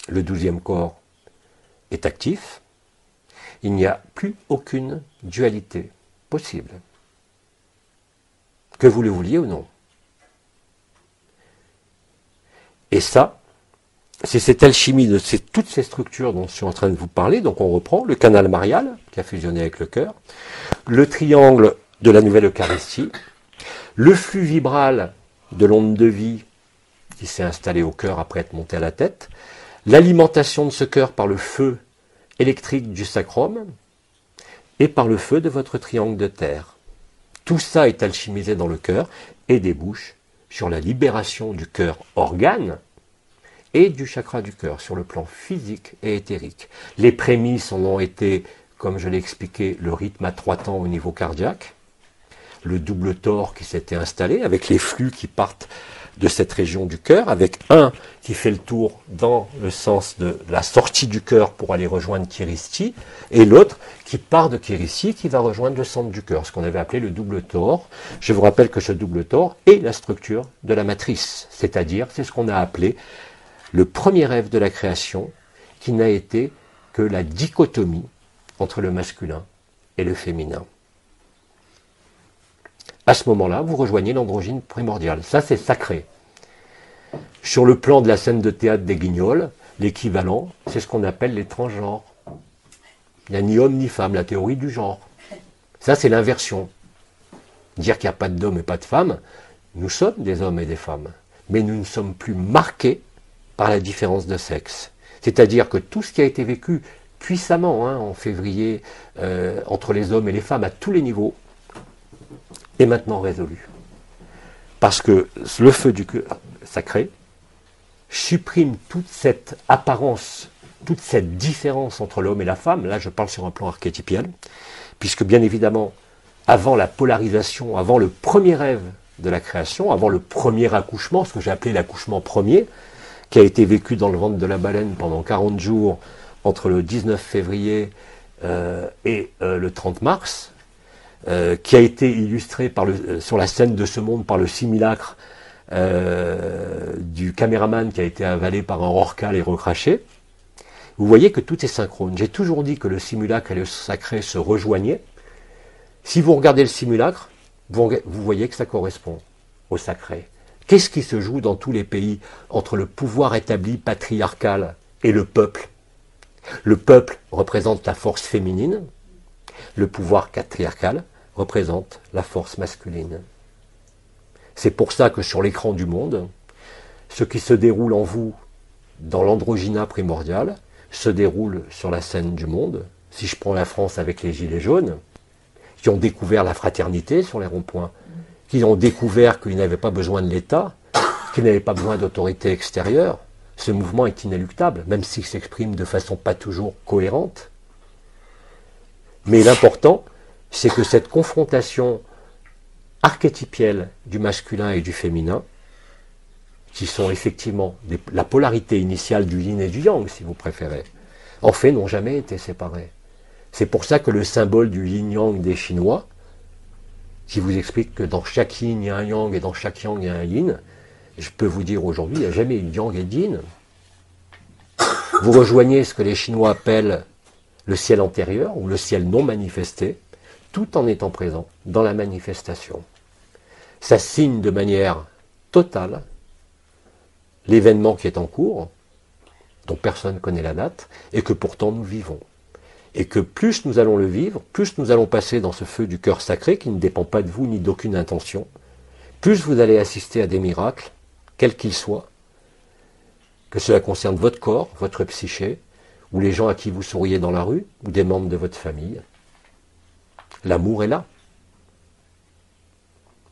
Le 12e corps est actif. Il n'y a plus aucune dualité possible. Que vous le vouliez ou non. Et ça, c'est cette alchimie de toutes ces structures dont je suis en train de vous parler. Donc on reprend le canal marial, qui a fusionné avec le cœur, le triangle de la nouvelle Eucharistie, le flux vibral de l'onde de vie qui s'est installé au cœur après être monté à la tête, l'alimentation de ce cœur par le feu électrique du sacrum et par le feu de votre triangle de terre. Tout ça est alchimisé dans le cœur et débouche sur la libération du cœur organe et du chakra du cœur sur le plan physique et éthérique. Les prémices en ont été, comme je l'ai expliqué, le rythme à 3 temps au niveau cardiaque, le double tore qui s'était installé avec les flux qui partent de cette région du cœur, avec un qui fait le tour dans le sens de la sortie du cœur pour aller rejoindre Kiristi, et l'autre qui part de Kiristi qui va rejoindre le centre du cœur, ce qu'on avait appelé le double tore. Je vous rappelle que ce double tore est la structure de la matrice, c'est-à-dire c'est ce qu'on a appelé le premier rêve de la création, qui n'a été que la dichotomie entre le masculin et le féminin. À ce moment-là, vous rejoignez l'androgyne primordial. Ça, c'est sacré. Sur le plan de la scène de théâtre des Guignols, l'équivalent, c'est ce qu'on appelle les transgenres. Il n'y a ni homme ni femme, la théorie du genre. Ça, c'est l'inversion. Dire qu'il n'y a pas d'hommes et pas de femmes, nous sommes des hommes et des femmes. Mais nous ne sommes plus marqués par la différence de sexe. C'est-à-dire que tout ce qui a été vécu puissamment en février entre les hommes et les femmes à tous les niveaux, est maintenant résolu. Parce que le feu du cœur sacré supprime toute cette apparence, toute cette différence entre l'homme et la femme. Là, je parle sur un plan archétypiel, puisque bien évidemment, avant la polarisation, avant le premier rêve de la création, avant le premier accouchement, ce que j'ai appelé l'accouchement premier, qui a été vécu dans le ventre de la baleine pendant 40 jours, entre le 19 février et le 30 mars, qui a été illustré sur la scène de ce monde par le simulacre du caméraman qui a été avalé par un rorqual et recraché. Vous voyez que tout est synchrone. J'ai toujours dit que le simulacre et le sacré se rejoignaient. Si vous regardez le simulacre, vous voyez que ça correspond au sacré. Qu'est-ce qui se joue dans tous les pays entre le pouvoir établi patriarcal et le peuple? Le peuple représente la force féminine, le pouvoir patriarcal représente la force masculine. C'est pour ça que sur l'écran du monde, ce qui se déroule en vous dans l'androgyna primordial se déroule sur la scène du monde. Si je prends la France avec les Gilets jaunes, qui ont découvert la fraternité sur les ronds-points, qui ont découvert qu'ils n'avaient pas besoin de l'État, qu'ils n'avaient pas besoin d'autorité extérieure, ce mouvement est inéluctable, même s'il s'exprime de façon pas toujours cohérente. Mais l'important, c'est que cette confrontation archétypielle du masculin et du féminin, qui sont effectivement la polarité initiale du yin et du yang, si vous préférez, en fait, n'ont jamais été séparés. C'est pour ça que le symbole du yin-yang des Chinois, qui vous explique que dans chaque yin, il y a un yang et dans chaque yang, il y a un yin, Je peux vous dire aujourd'hui, il n'y a jamais eu Yang et Yin. Vous rejoignez ce que les Chinois appellent le ciel antérieur ou le ciel non manifesté, tout en étant présent dans la manifestation. Ça signe de manière totale l'événement qui est en cours, dont personne ne connaît la date, et que pourtant nous vivons. Et que plus nous allons le vivre, plus nous allons passer dans ce feu du cœur sacré qui ne dépend pas de vous ni d'aucune intention, plus vous allez assister à des miracles, quels qu'ils soient, que cela concerne votre corps, votre psyché, ou les gens à qui vous souriez dans la rue, ou des membres de votre famille. L'amour est là.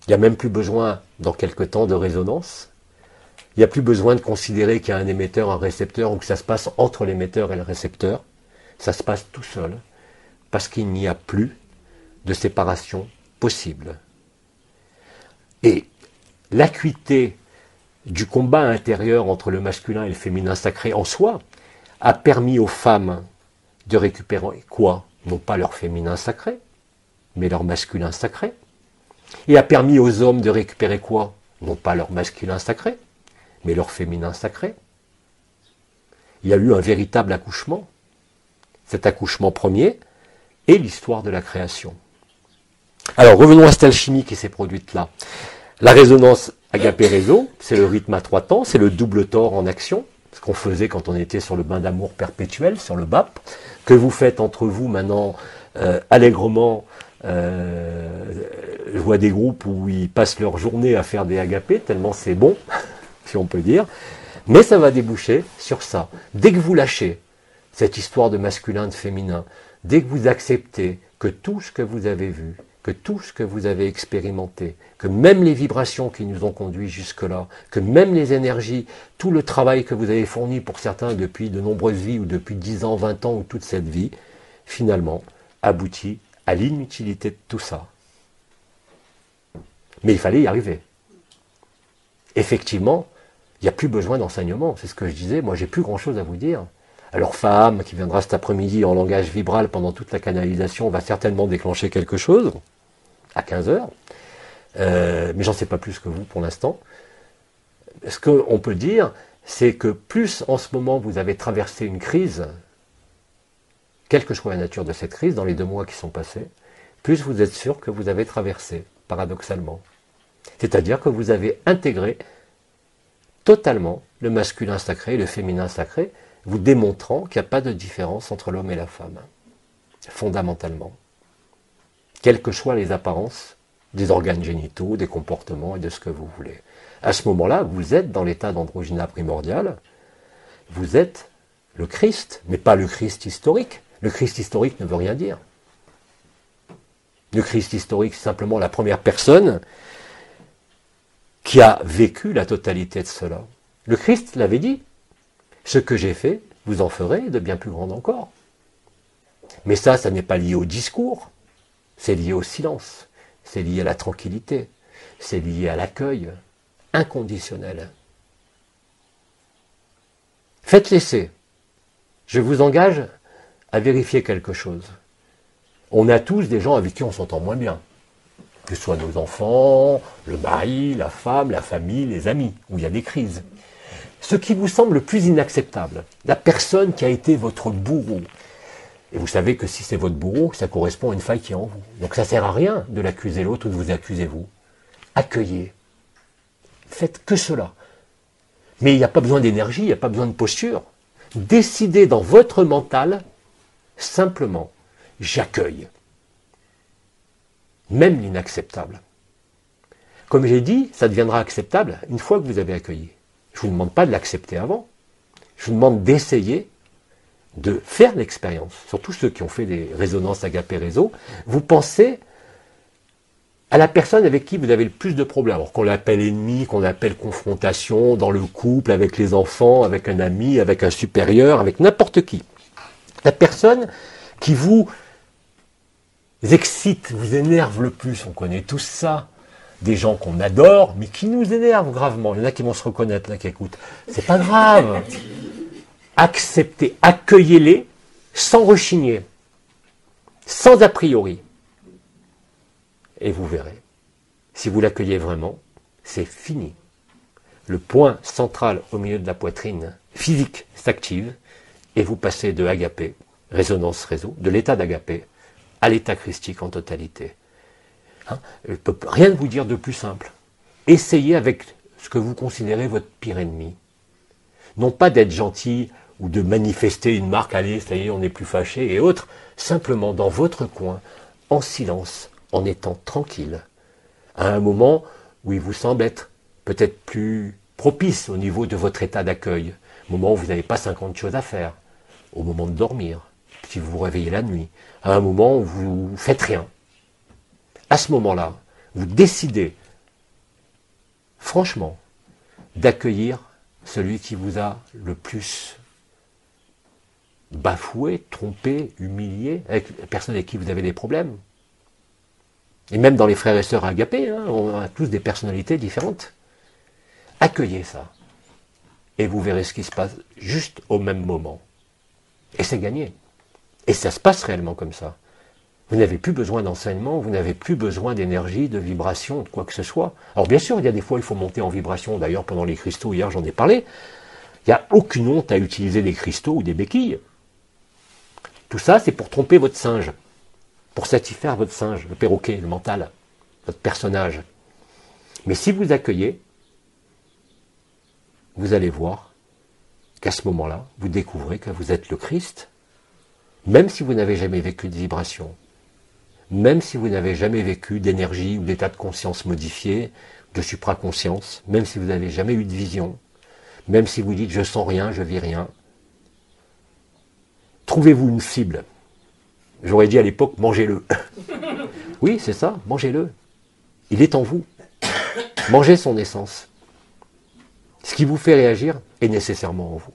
Il n'y a même plus besoin, dans quelque temps, de résonance. Il n'y a plus besoin de considérer qu'il y a un émetteur, un récepteur, ou que ça se passe entre l'émetteur et le récepteur. Ça se passe tout seul, parce qu'il n'y a plus de séparation possible. Et l'acuité du combat intérieur entre le masculin et le féminin sacré en soi a permis aux femmes de récupérer quoi? Non pas leur féminin sacré, mais leur masculin sacré. Et a permis aux hommes de récupérer quoi? Non pas leur masculin sacré, mais leur féminin sacré. Il y a eu un véritable accouchement. Cet accouchement premier est l'histoire de la création. Alors revenons à cette alchimie qui s'est produite là. La résonance agapé-réseau, c'est le rythme à 3 temps, c'est le double tort en action, ce qu'on faisait quand on était sur le bain d'amour perpétuel, sur le BAP, que vous faites entre vous maintenant allègrement. Je vois des groupes où ils passent leur journée à faire des agapés, tellement c'est bon, si on peut dire, mais ça va déboucher sur ça. Dès que vous lâchez cette histoire de masculin, de féminin, dès que vous acceptez que tout ce que vous avez vu, que tout ce que vous avez expérimenté, que même les vibrations qui nous ont conduits jusque-là, que même les énergies, tout le travail que vous avez fourni pour certains depuis de nombreuses vies, ou depuis 10 ans, 20 ans, ou toute cette vie, finalement, aboutit à l'inutilité de tout ça. Mais il fallait y arriver. Effectivement, il n'y a plus besoin d'enseignement, c'est ce que je disais, moi j'ai plus grand-chose à vous dire. Alors Faham, qui viendra cet après-midi en langage vibral pendant toute la canalisation, va certainement déclencher quelque chose, à 15 heures. Mais j'en sais pas plus que vous pour l'instant. Ce qu'on peut dire, c'est que plus en ce moment vous avez traversé une crise, quelle que soit la nature de cette crise, dans les 2 mois qui sont passés, plus vous êtes sûr que vous avez traversé, paradoxalement. C'est-à-dire que vous avez intégré totalement le masculin sacré et le féminin sacré, vous démontrant qu'il n'y a pas de différence entre l'homme et la femme, fondamentalement. Quelles que soient les apparences des organes génitaux, des comportements et de ce que vous voulez. À ce moment-là, vous êtes dans l'état d'androgyna primordial, vous êtes le Christ, mais pas le Christ historique. Le Christ historique ne veut rien dire. Le Christ historique, c'est simplement la première personne qui a vécu la totalité de cela. Le Christ l'avait dit. Ce que j'ai fait, vous en ferez de bien plus grand encore. Mais ça n'est pas lié au discours, c'est lié au silence, c'est lié à la tranquillité, c'est lié à l'accueil inconditionnel. Faites l'essai. Je vous engage à vérifier quelque chose. On a tous des gens avec qui on s'entend moins bien. Que ce soit nos enfants, le mari, la femme, la famille, les amis, où il y a des crises. Ce qui vous semble le plus inacceptable, la personne qui a été votre bourreau. Et vous savez que si c'est votre bourreau, ça correspond à une faille qui est en vous. Donc ça ne sert à rien de l'accuser l'autre ou de vous accuser vous. Accueillez. Faites que cela. Mais il n'y a pas besoin d'énergie, il n'y a pas besoin de posture. Décidez dans votre mental, simplement, j'accueille. Même l'inacceptable. Comme j'ai dit, ça deviendra acceptable une fois que vous avez accueilli. Je ne vous demande pas de l'accepter avant. Je vous demande d'essayer de faire l'expérience. Surtout ceux qui ont fait des résonances agapé réseau. Vous pensez à la personne avec qui vous avez le plus de problèmes. Alors qu'on l'appelle ennemi, qu'on l'appelle confrontation, dans le couple, avec les enfants, avec un ami, avec un supérieur, avec n'importe qui. La personne qui vous excite, vous énerve le plus. On connaît tous ça. Des gens qu'on adore, mais qui nous énervent gravement. Il y en a qui vont se reconnaître, là, qui écoutent. C'est pas grave. Acceptez, accueillez-les, sans rechigner, sans a priori. Et vous verrez. Si vous l'accueillez vraiment, c'est fini. le point central au milieu de la poitrine, physique, s'active, et vous passez de agapé, résonance réseau, de l'état d'agapé, à l'état christique en totalité. Hein, je ne peux rien vous dire de plus simple. Essayez avec ce que vous considérez votre pire ennemi. Non pas d'être gentil ou de manifester une marque, allez, ça y est, on n'est plus fâché et autres, simplement dans votre coin, en silence, en étant tranquille, à un moment où il vous semble être peut-être plus propice au niveau de votre état d'accueil, moment où vous n'avez pas 50 choses à faire, au moment de dormir, si vous vous réveillez la nuit, à un moment où vous ne faites rien. À ce moment-là, vous décidez, franchement, d'accueillir celui qui vous a le plus bafoué, trompé, humilié, avec la personne avec qui vous avez des problèmes. Et même dans les frères et sœurs agapés, hein, on a tous des personnalités différentes. Accueillez ça. Et vous verrez ce qui se passe juste au même moment. Et c'est gagné. Et ça se passe réellement comme ça. Vous n'avez plus besoin d'enseignement, vous n'avez plus besoin d'énergie, de vibration, de quoi que ce soit. Alors bien sûr, il y a des fois, il faut monter en vibration. D'ailleurs, pendant les cristaux, hier, j'en ai parlé. Il n'y a aucune honte à utiliser des cristaux ou des béquilles. Tout ça, c'est pour tromper votre singe. Pour satisfaire votre singe, le perroquet, le mental, votre personnage. Mais si vous accueillez, vous allez voir qu'à ce moment-là, vous découvrez que vous êtes le Christ, même si vous n'avez jamais vécu de vibration, même si vous n'avez jamais vécu d'énergie ou d'état de conscience modifié, de supraconscience, même si vous n'avez jamais eu de vision, même si vous dites « je sens rien, je vis rien », trouvez-vous une cible. J'aurais dit à l'époque « mangez-le ». Oui, c'est ça, mangez-le. Il est en vous. Mangez son essence. Ce qui vous fait réagir est nécessairement en vous.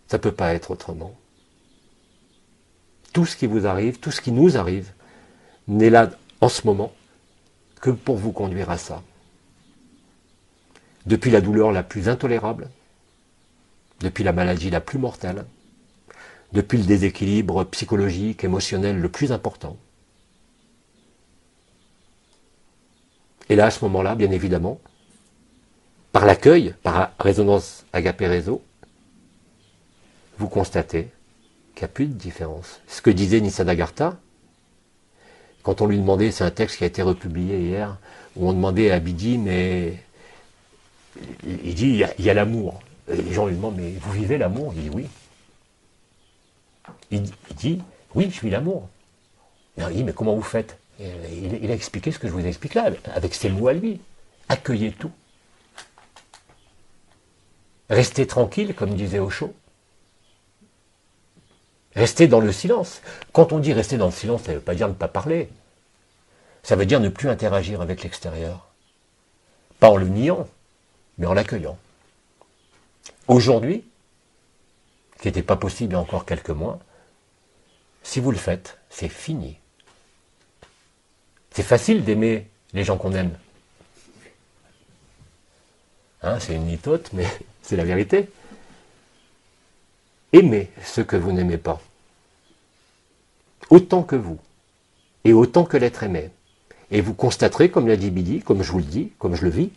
Ça ne peut pas être autrement. Tout ce qui vous arrive, tout ce qui nous arrive, n'est là en ce moment que pour vous conduire à ça. Depuis la douleur la plus intolérable, depuis la maladie la plus mortelle, depuis le déséquilibre psychologique, émotionnel le plus important. Et là, à ce moment-là, bien évidemment, par l'accueil, par résonance agapé réseau, vous constatez qu'il n'y a plus de différence. Ce que disait Nisargadatta, quand on lui demandait, c'est un texte qui a été republié hier, où on demandait à Abidi, mais il dit, il y a l'amour. Les gens lui demandent, mais vous vivez l'amour? Il dit oui. Il dit, oui, je vis l'amour. Il dit, mais comment vous faites? Il a expliqué ce que je vous explique là, avec ses mots à lui. Accueillez tout. Restez tranquille, comme disait Osho. Restez dans le silence. Quand on dit rester dans le silence, ça ne veut pas dire ne pas parler. Ça veut dire ne plus interagir avec l'extérieur. Pas en le niant, mais en l'accueillant. Aujourd'hui, qui n'était pas possible il y a encore quelques mois, si vous le faites, c'est fini. C'est facile d'aimer les gens qu'on aime. Hein, c'est une litote, mais c'est la vérité. Aimez ceux que vous n'aimez pas. Autant que vous. Et autant que l'être aimé. Et vous constaterez, comme l'a dit Bidi, comme je vous le dis, comme je le vis,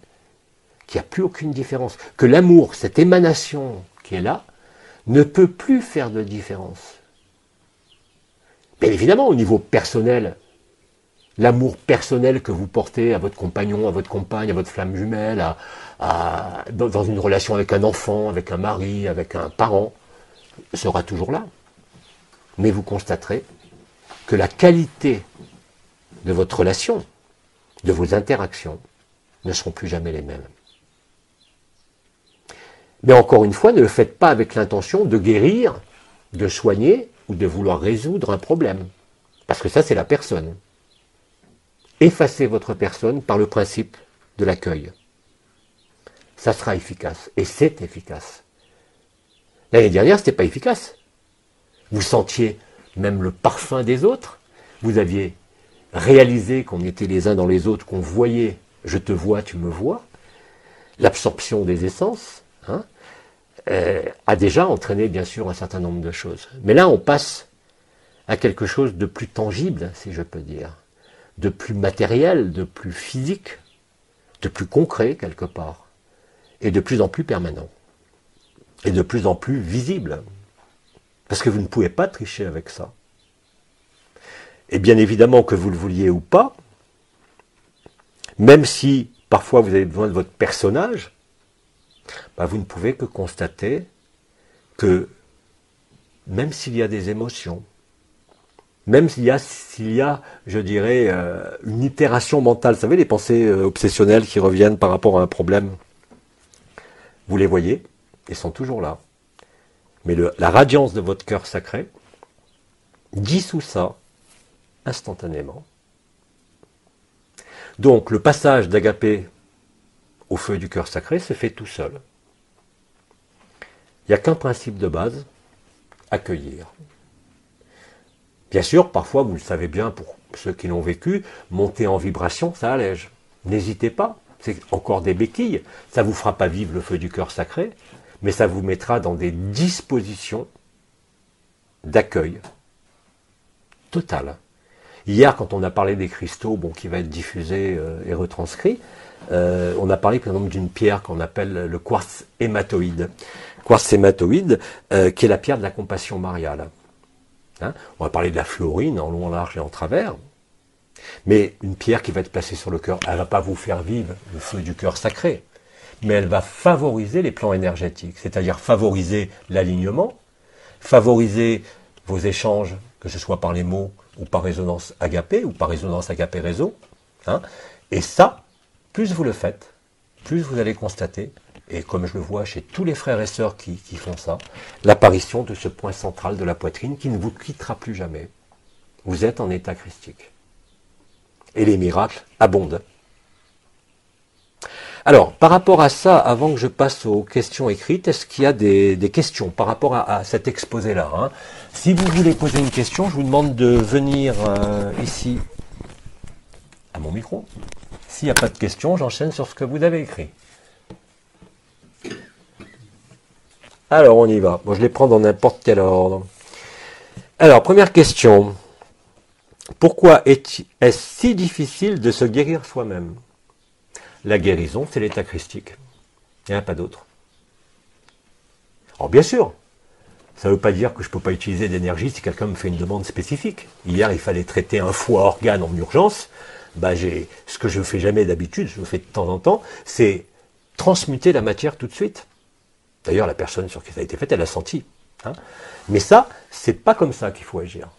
qu'il n'y a plus aucune différence. Que l'amour, cette émanation qui est là, ne peut plus faire de différence. Bien évidemment, au niveau personnel, l'amour personnel que vous portez à votre compagnon, à votre compagne, à votre flamme jumelle, dans une relation avec un enfant, avec un mari, avec un parent, sera toujours là. Mais vous constaterez que la qualité de votre relation, de vos interactions, ne seront plus jamais les mêmes. Mais encore une fois, ne le faites pas avec l'intention de guérir, de soigner ou de vouloir résoudre un problème. Parce que ça, c'est la personne. Effacez votre personne par le principe de l'accueil. Ça sera efficace. Et c'est efficace. L'année dernière, ce n'était pas efficace. Vous sentiez même le parfum des autres. Vous aviez réalisé qu'on était les uns dans les autres, qu'on voyait, je te vois, tu me vois. L'absorption des essences a déjà entraîné, bien sûr, un certain nombre de choses. Mais là, on passe à quelque chose de plus tangible, si je peux dire, de plus matériel, de plus physique, de plus concret, quelque part. est de plus en plus permanent, et de plus en plus visible, parce que vous ne pouvez pas tricher avec ça. Et bien évidemment que vous le vouliez ou pas, même si parfois vous avez besoin de votre personnage, bah vous ne pouvez que constater que même s'il y a des émotions, même s'il y a, je dirais, une itération mentale, vous savez, les pensées obsessionnelles qui reviennent par rapport à un problème, vous les voyez, ils sont toujours là. Mais la radiance de votre cœur sacré dissout ça instantanément. Donc le passage d'Agapé au feu du cœur sacré se fait tout seul. Il n'y a qu'un principe de base, accueillir. Bien sûr, parfois, vous le savez bien pour ceux qui l'ont vécu, monter en vibration, ça allège. N'hésitez pas, c'est encore des béquilles. Ça ne vous fera pas vivre le feu du cœur sacré, mais ça vous mettra dans des dispositions d'accueil total. Hier, quand on a parlé des cristaux, qui va être diffusé et retranscrit, on a parlé par exemple d'une pierre qu'on appelle le quartz hématoïde. Quartz hématoïde, qui est la pierre de la compassion mariale. On va parler de la fluorine en long, en large et en travers. Mais une pierre qui va être placée sur le cœur, elle ne va pas vous faire vivre le feu du cœur sacré, mais elle va favoriser les plans énergétiques, c'est-à-dire favoriser l'alignement, favoriser vos échanges, que ce soit par les mots ou par résonance agapé ou par résonance agapé réseau. Et ça, plus vous le faites, plus vous allez constater, et comme je le vois chez tous les frères et sœurs qui font ça, l'apparition de ce point central de la poitrine qui ne vous quittera plus jamais. Vous êtes en état christique. Et les miracles abondent. Alors, par rapport à ça, avant que je passe aux questions écrites, est-ce qu'il y a des questions par rapport à cet exposé-là Si vous voulez poser une question, je vous demande de venir ici, à mon micro. S'il n'y a pas de questions, j'enchaîne sur ce que vous avez écrit. Alors, on y va. Je les prends dans n'importe quel ordre. Alors, première question. Pourquoi est-ce si difficile de se guérir soi-même? La guérison, c'est l'état christique. Il n'y en a pas d'autre. Alors, bien sûr, ça ne veut pas dire que je ne peux pas utiliser d'énergie si quelqu'un me fait une demande spécifique. Hier, il fallait traiter un foie organe en urgence. Ce que je ne fais jamais d'habitude, je le fais de temps en temps, c'est transmuter la matière tout de suite. D'ailleurs, la personne sur qui ça a été fait, elle a senti. Mais ça, c'est pas comme ça qu'il faut agir.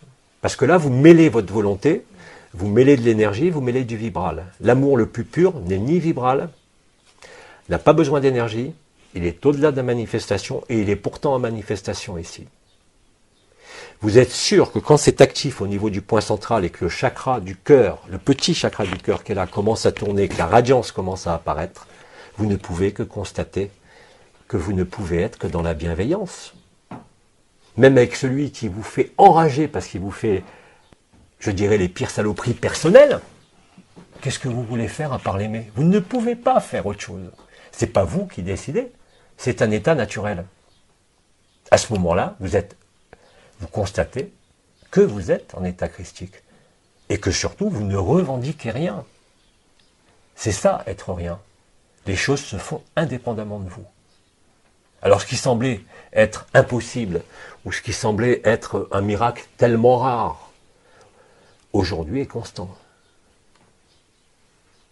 Parce que là, vous mêlez votre volonté, vous mêlez de l'énergie, vous mêlez du vibral. L'amour le plus pur n'est ni vibral, n'a pas besoin d'énergie, il est au-delà de la manifestation et il est pourtant en manifestation ici. Vous êtes sûr que quand c'est actif au niveau du point central et que le chakra du cœur, le petit chakra du cœur qui est là, commence à tourner, que la radiance commence à apparaître, vous ne pouvez que constater que vous ne pouvez être que dans la bienveillance. Même avec celui qui vous fait enrager parce qu'il vous fait, je dirais, les pires saloperies personnelles, qu'est-ce que vous voulez faire à part l'aimer? Vous ne pouvez pas faire autre chose. C'est pas vous qui décidez, c'est un état naturel. À ce moment-là, vous constatez que vous êtes en état christique et que surtout vous ne revendiquez rien. C'est ça, être rien. Les choses se font indépendamment de vous. Alors ce qui semblait être impossible, ou ce qui semblait être un miracle tellement rare, aujourd'hui est constant.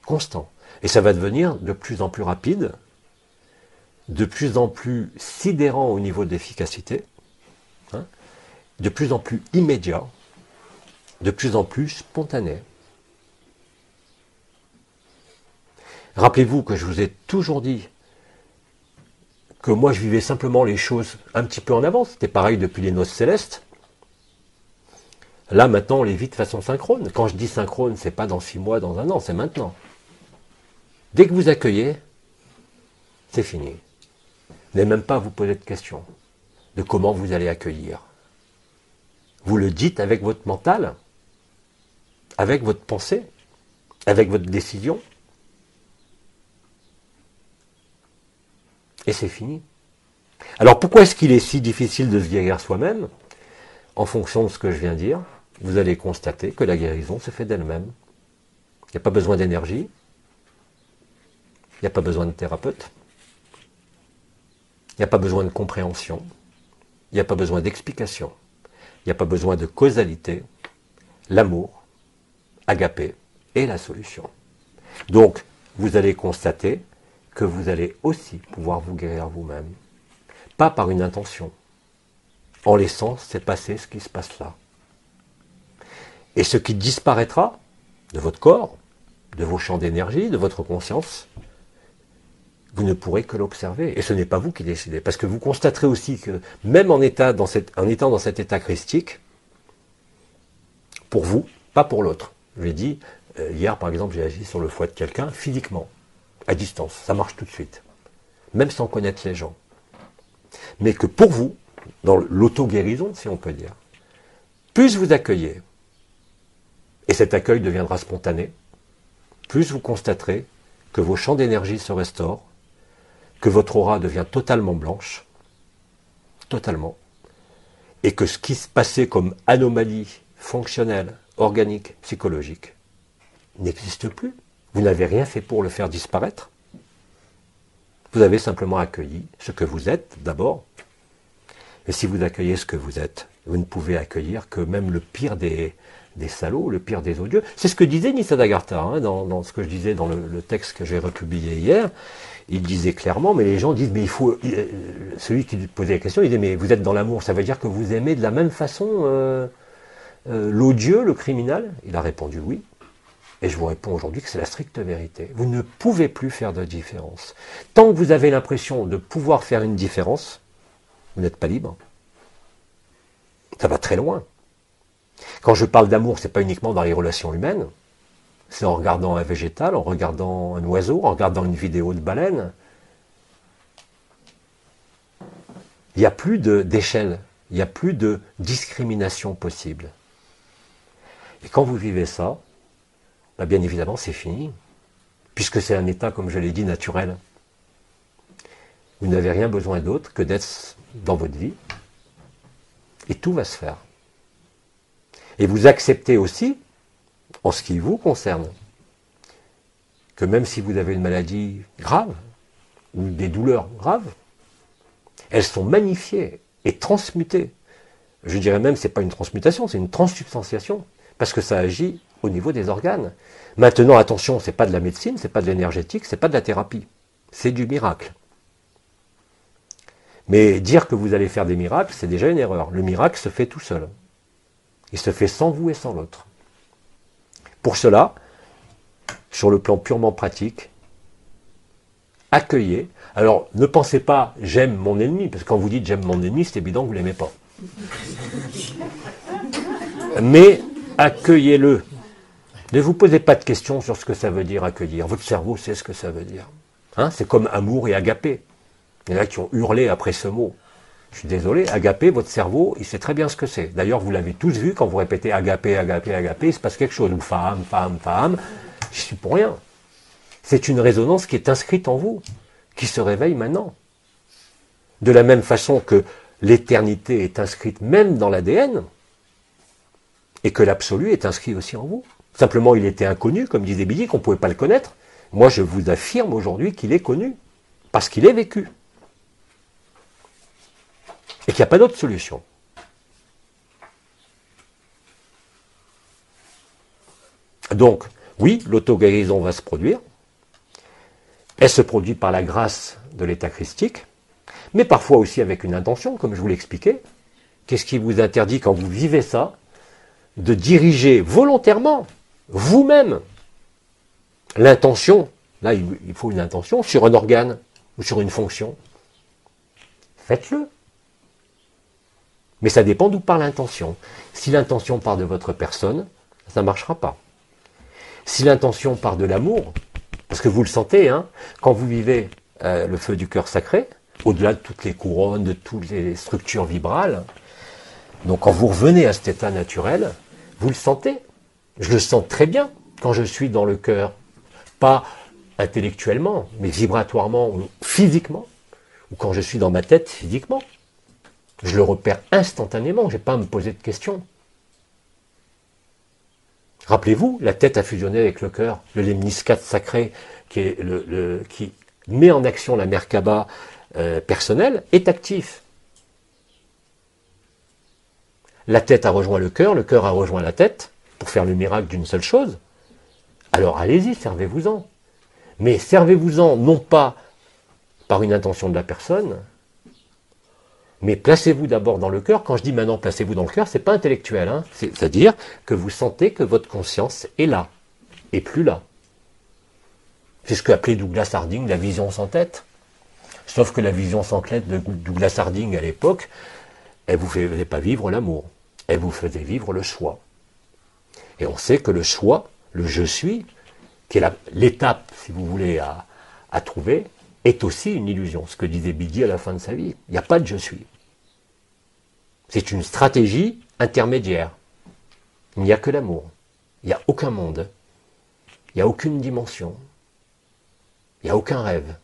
Constant. Et ça va devenir de plus en plus rapide, de plus en plus sidérant au niveau de l'efficacité, de plus en plus immédiat, de plus en plus spontané. Rappelez-vous que je vous ai toujours dit que moi je vivais simplement les choses un petit peu en avance. C'était pareil depuis les noces célestes. Là maintenant on les vit de façon synchrone. Quand je dis synchrone, c'est pas dans 6 mois, dans 1 an, c'est maintenant. Dès que vous accueillez, c'est fini. Vous n'avez même pas à vous poser de questions de comment vous allez accueillir. Vous le dites avec votre mental, avec votre pensée, avec votre décision. Et c'est fini. Alors pourquoi est-ce qu'il est si difficile de se guérir soi-même? En fonction de ce que je viens de dire, vous allez constater que la guérison se fait d'elle-même. Il n'y a pas besoin d'énergie, il n'y a pas besoin de thérapeute, Il n'y a pas besoin de compréhension. Il n'y a pas besoin d'explication. Il n'y a pas besoin de causalité. L'amour, agapé, est la solution. Donc, vous allez constater que vous allez aussi pouvoir vous guérir vous-même. Pas par une intention. En laissant se passer ce qui se passe là. Et ce qui disparaîtra de votre corps, de vos champs d'énergie, de votre conscience, vous ne pourrez que l'observer. Et ce n'est pas vous qui décidez. Parce que vous constaterez aussi que même en étant dans cet état christique, pour vous, pas pour l'autre. Je l'ai dit, hier par exemple, j'ai agi sur le foie de quelqu'un, physiquement, à distance. Ça marche tout de suite. Même sans connaître les gens. Mais que pour vous, dans l'auto-guérison, si on peut dire, plus vous accueillez, et cet accueil deviendra spontané, plus vous constaterez que vos champs d'énergie se restaurent, que votre aura devient totalement blanche, totalement, et que ce qui se passait comme anomalie fonctionnelle, organique, psychologique, n'existe plus. Vous n'avez rien fait pour le faire disparaître. Vous avez simplement accueilli ce que vous êtes d'abord. Et si vous accueillez ce que vous êtes, vous ne pouvez accueillir que même le pire des salauds, le pire des odieux. C'est ce que disait Nisargadatta, hein, dans ce que je disais dans le texte que j'ai republié hier. Il disait clairement, mais les gens disent, mais il faut... Celui qui posait la question, il disait, mais vous êtes dans l'amour, ça veut dire que vous aimez de la même façon l'odieux, le criminel? Il a répondu oui. Et je vous réponds aujourd'hui que c'est la stricte vérité. Vous ne pouvez plus faire de différence. Tant que vous avez l'impression de pouvoir faire une différence, vous n'êtes pas libre. Ça va très loin. Quand je parle d'amour, ce n'est pas uniquement dans les relations humaines. C'est en regardant un végétal, en regardant un oiseau, en regardant une vidéo de baleine. Il n'y a plus d'échelle, il n'y a plus de discrimination possible. Et quand vous vivez ça, bah bien évidemment c'est fini, puisque c'est un état, comme je l'ai dit, naturel. Vous n'avez rien besoin d'autre que d'être dans votre vie, et tout va se faire. Et vous acceptez aussi, en ce qui vous concerne, que même si vous avez une maladie grave, ou des douleurs graves, elles sont magnifiées et transmutées. Je dirais même, ce n'est pas une transmutation, c'est une transsubstantiation, parce que ça agit au niveau des organes. Maintenant, attention, ce n'est pas de la médecine, ce n'est pas de l'énergétique, ce n'est pas de la thérapie, c'est du miracle. Mais dire que vous allez faire des miracles, c'est déjà une erreur. Le miracle se fait tout seul. Il se fait sans vous et sans l'autre. Pour cela, sur le plan purement pratique, accueillez. Alors, ne pensez pas « j'aime mon ennemi », parce que quand vous dites « j'aime mon ennemi », c'est évident que vous ne l'aimez pas. Mais accueillez-le. Ne vous posez pas de questions sur ce que ça veut dire accueillir. Votre cerveau sait ce que ça veut dire. Hein, c'est comme amour et agapé. Il y en a qui ont hurlé après ce mot. Je suis désolé, agapé, votre cerveau, il sait très bien ce que c'est. D'ailleurs, vous l'avez tous vu, quand vous répétez agapé, agapé, agapé, il se passe quelque chose. Ou femme, femme, femme. Je suis pour rien. C'est une résonance qui est inscrite en vous, qui se réveille maintenant. De la même façon que l'éternité est inscrite même dans l'ADN, et que l'absolu est inscrit aussi en vous. Simplement, il était inconnu, comme disait Billy, qu'on ne pouvait pas le connaître. Moi, je vous affirme aujourd'hui qu'il est connu, parce qu'il est vécu. Et qu'il n'y a pas d'autre solution. Donc, oui, l'auto-guérison va se produire. Elle se produit par la grâce de l'état christique, mais parfois aussi avec une intention, comme je vous l'expliquais. Qu'est-ce qui vous interdit, quand vous vivez ça, de diriger volontairement, vous-même, l'intention, là il faut une intention, sur un organe ou sur une fonction. Faites-le. Mais ça dépend d'où part l'intention. Si l'intention part de votre personne, ça ne marchera pas. Si l'intention part de l'amour, parce que vous le sentez, hein, quand vous vivez le feu du cœur sacré, au-delà de toutes les couronnes, de toutes les structures vibrales, donc quand vous revenez à cet état naturel, vous le sentez. Je le sens très bien quand je suis dans le cœur. Pas intellectuellement, mais vibratoirement ou physiquement. Ou quand je suis dans ma tête physiquement. Je le repère instantanément, je n'ai pas à me poser de questions. Rappelez-vous, la tête a fusionné avec le cœur, le lemniscate sacré qui met en action la Merkaba personnel est actif. La tête a rejoint le cœur a rejoint la tête pour faire le miracle d'une seule chose. Alors allez-y, servez-vous-en. Mais servez-vous-en non pas par une intention de la personne, mais placez-vous d'abord dans le cœur. Quand je dis maintenant placez-vous dans le cœur, c'est pas intellectuel, hein. C'est-à-dire que vous sentez que votre conscience est là, et plus là. C'est ce qu'appelait Douglas Harding la vision sans tête. Sauf que la vision sans tête de Douglas Harding à l'époque, elle ne vous faisait pas vivre l'amour, elle vous faisait vivre le choix. Et on sait que le choix, le je suis, qui est l'étape, si vous voulez, à trouver, est aussi une illusion. Ce que disait Biggie à la fin de sa vie. Il n'y a pas de je suis. C'est une stratégie intermédiaire. Il n'y a que l'amour. Il n'y a aucun monde. Il n'y a aucune dimension. Il n'y a aucun rêve.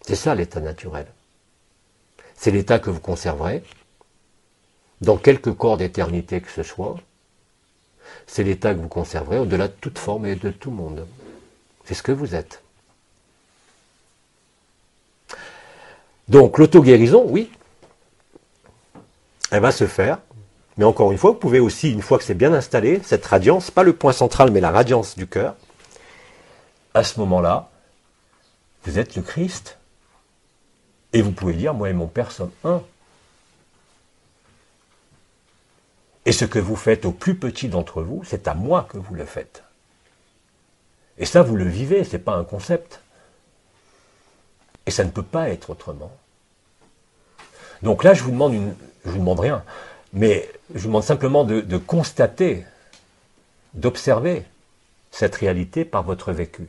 C'est ça l'état naturel. C'est l'état que vous conserverez dans quelque corps d'éternité que ce soit. C'est l'état que vous conserverez au-delà de toute forme et de tout monde. C'est ce que vous êtes. Donc l'auto-guérison, oui, elle va se faire. Mais encore une fois, vous pouvez aussi, une fois que c'est bien installé, cette radiance, pas le point central, mais la radiance du cœur, à ce moment-là, vous êtes le Christ. Et vous pouvez dire, moi et mon Père sommes un. Et ce que vous faites au plus petit d'entre vous, c'est à moi que vous le faites. Et ça, vous le vivez, ce n'est pas un concept. Et ça ne peut pas être autrement. Donc là, je vous demande rien, mais je vous demande simplement de constater, d'observer cette réalité par votre vécu.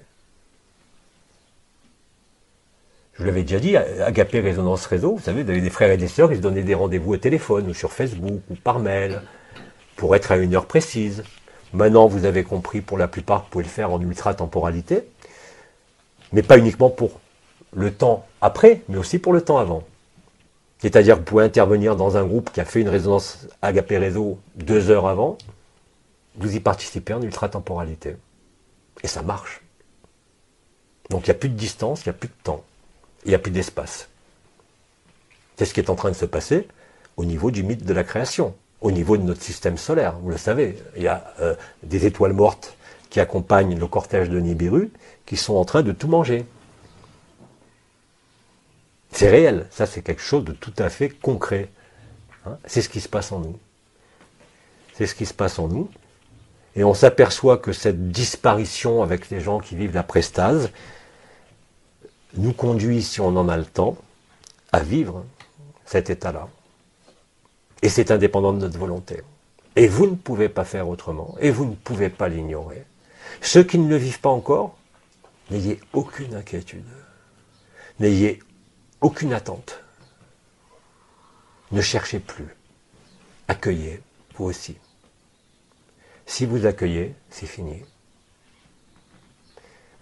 Je vous l'avais déjà dit, Agapé Résonance Réseau, vous savez, vous avez des frères et des sœurs qui se donnaient des rendez-vous au téléphone, ou sur Facebook, ou par mail, pour être à une heure précise. Maintenant, vous avez compris, pour la plupart, vous pouvez le faire en ultra-temporalité, mais pas uniquement pour le temps après, mais aussi pour le temps avant. C'est-à-dire que vous pouvez intervenir dans un groupe qui a fait une résonance Agapé Réseau 2 heures avant, vous y participez en ultra-temporalité. Et ça marche. Donc il n'y a plus de distance, il n'y a plus de temps, il n'y a plus d'espace. C'est ce qui est en train de se passer au niveau du mythe de la création, au niveau de notre système solaire. Vous le savez, il y a des étoiles mortes qui accompagnent le cortège de Nibiru qui sont en train de tout manger. C'est réel, ça c'est quelque chose de tout à fait concret. Hein, c'est ce qui se passe en nous. C'est ce qui se passe en nous. Et on s'aperçoit que cette disparition avec les gens qui vivent la prestase nous conduit, si on en a le temps, à vivre cet état-là. Et c'est indépendant de notre volonté. Et vous ne pouvez pas faire autrement, et vous ne pouvez pas l'ignorer. Ceux qui ne le vivent pas encore, n'ayez aucune inquiétude. N'ayez aucune attente. Ne cherchez plus. Accueillez, vous aussi. Si vous accueillez, c'est fini.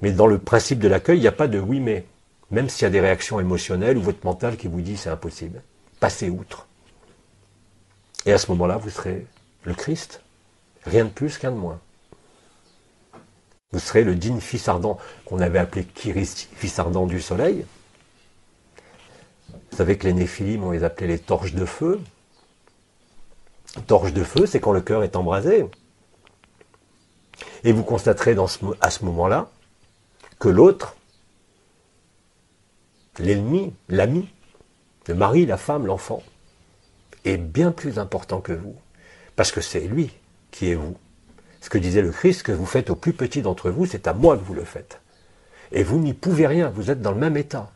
Mais dans le principe de l'accueil, il n'y a pas de oui mais. Même s'il y a des réactions émotionnelles ou votre mental qui vous dit c'est impossible. Passez outre. Et à ce moment-là, vous serez le Christ. Rien de plus, qu'un de moins. Vous serez le digne fils ardent qu'on avait appelé Kiris, fils ardent du soleil. Vous savez que les Néphilim, on les appelait les torches de feu. Torches de feu, c'est quand le cœur est embrasé. Et vous constaterez à ce moment-là que l'autre, l'ennemi, l'ami, le mari, la femme, l'enfant, est bien plus important que vous. Parce que c'est lui qui est vous. Ce que disait le Christ, ce que vous faites au plus petit d'entre vous, c'est à moi que vous le faites. Et vous n'y pouvez rien, vous êtes dans le même état.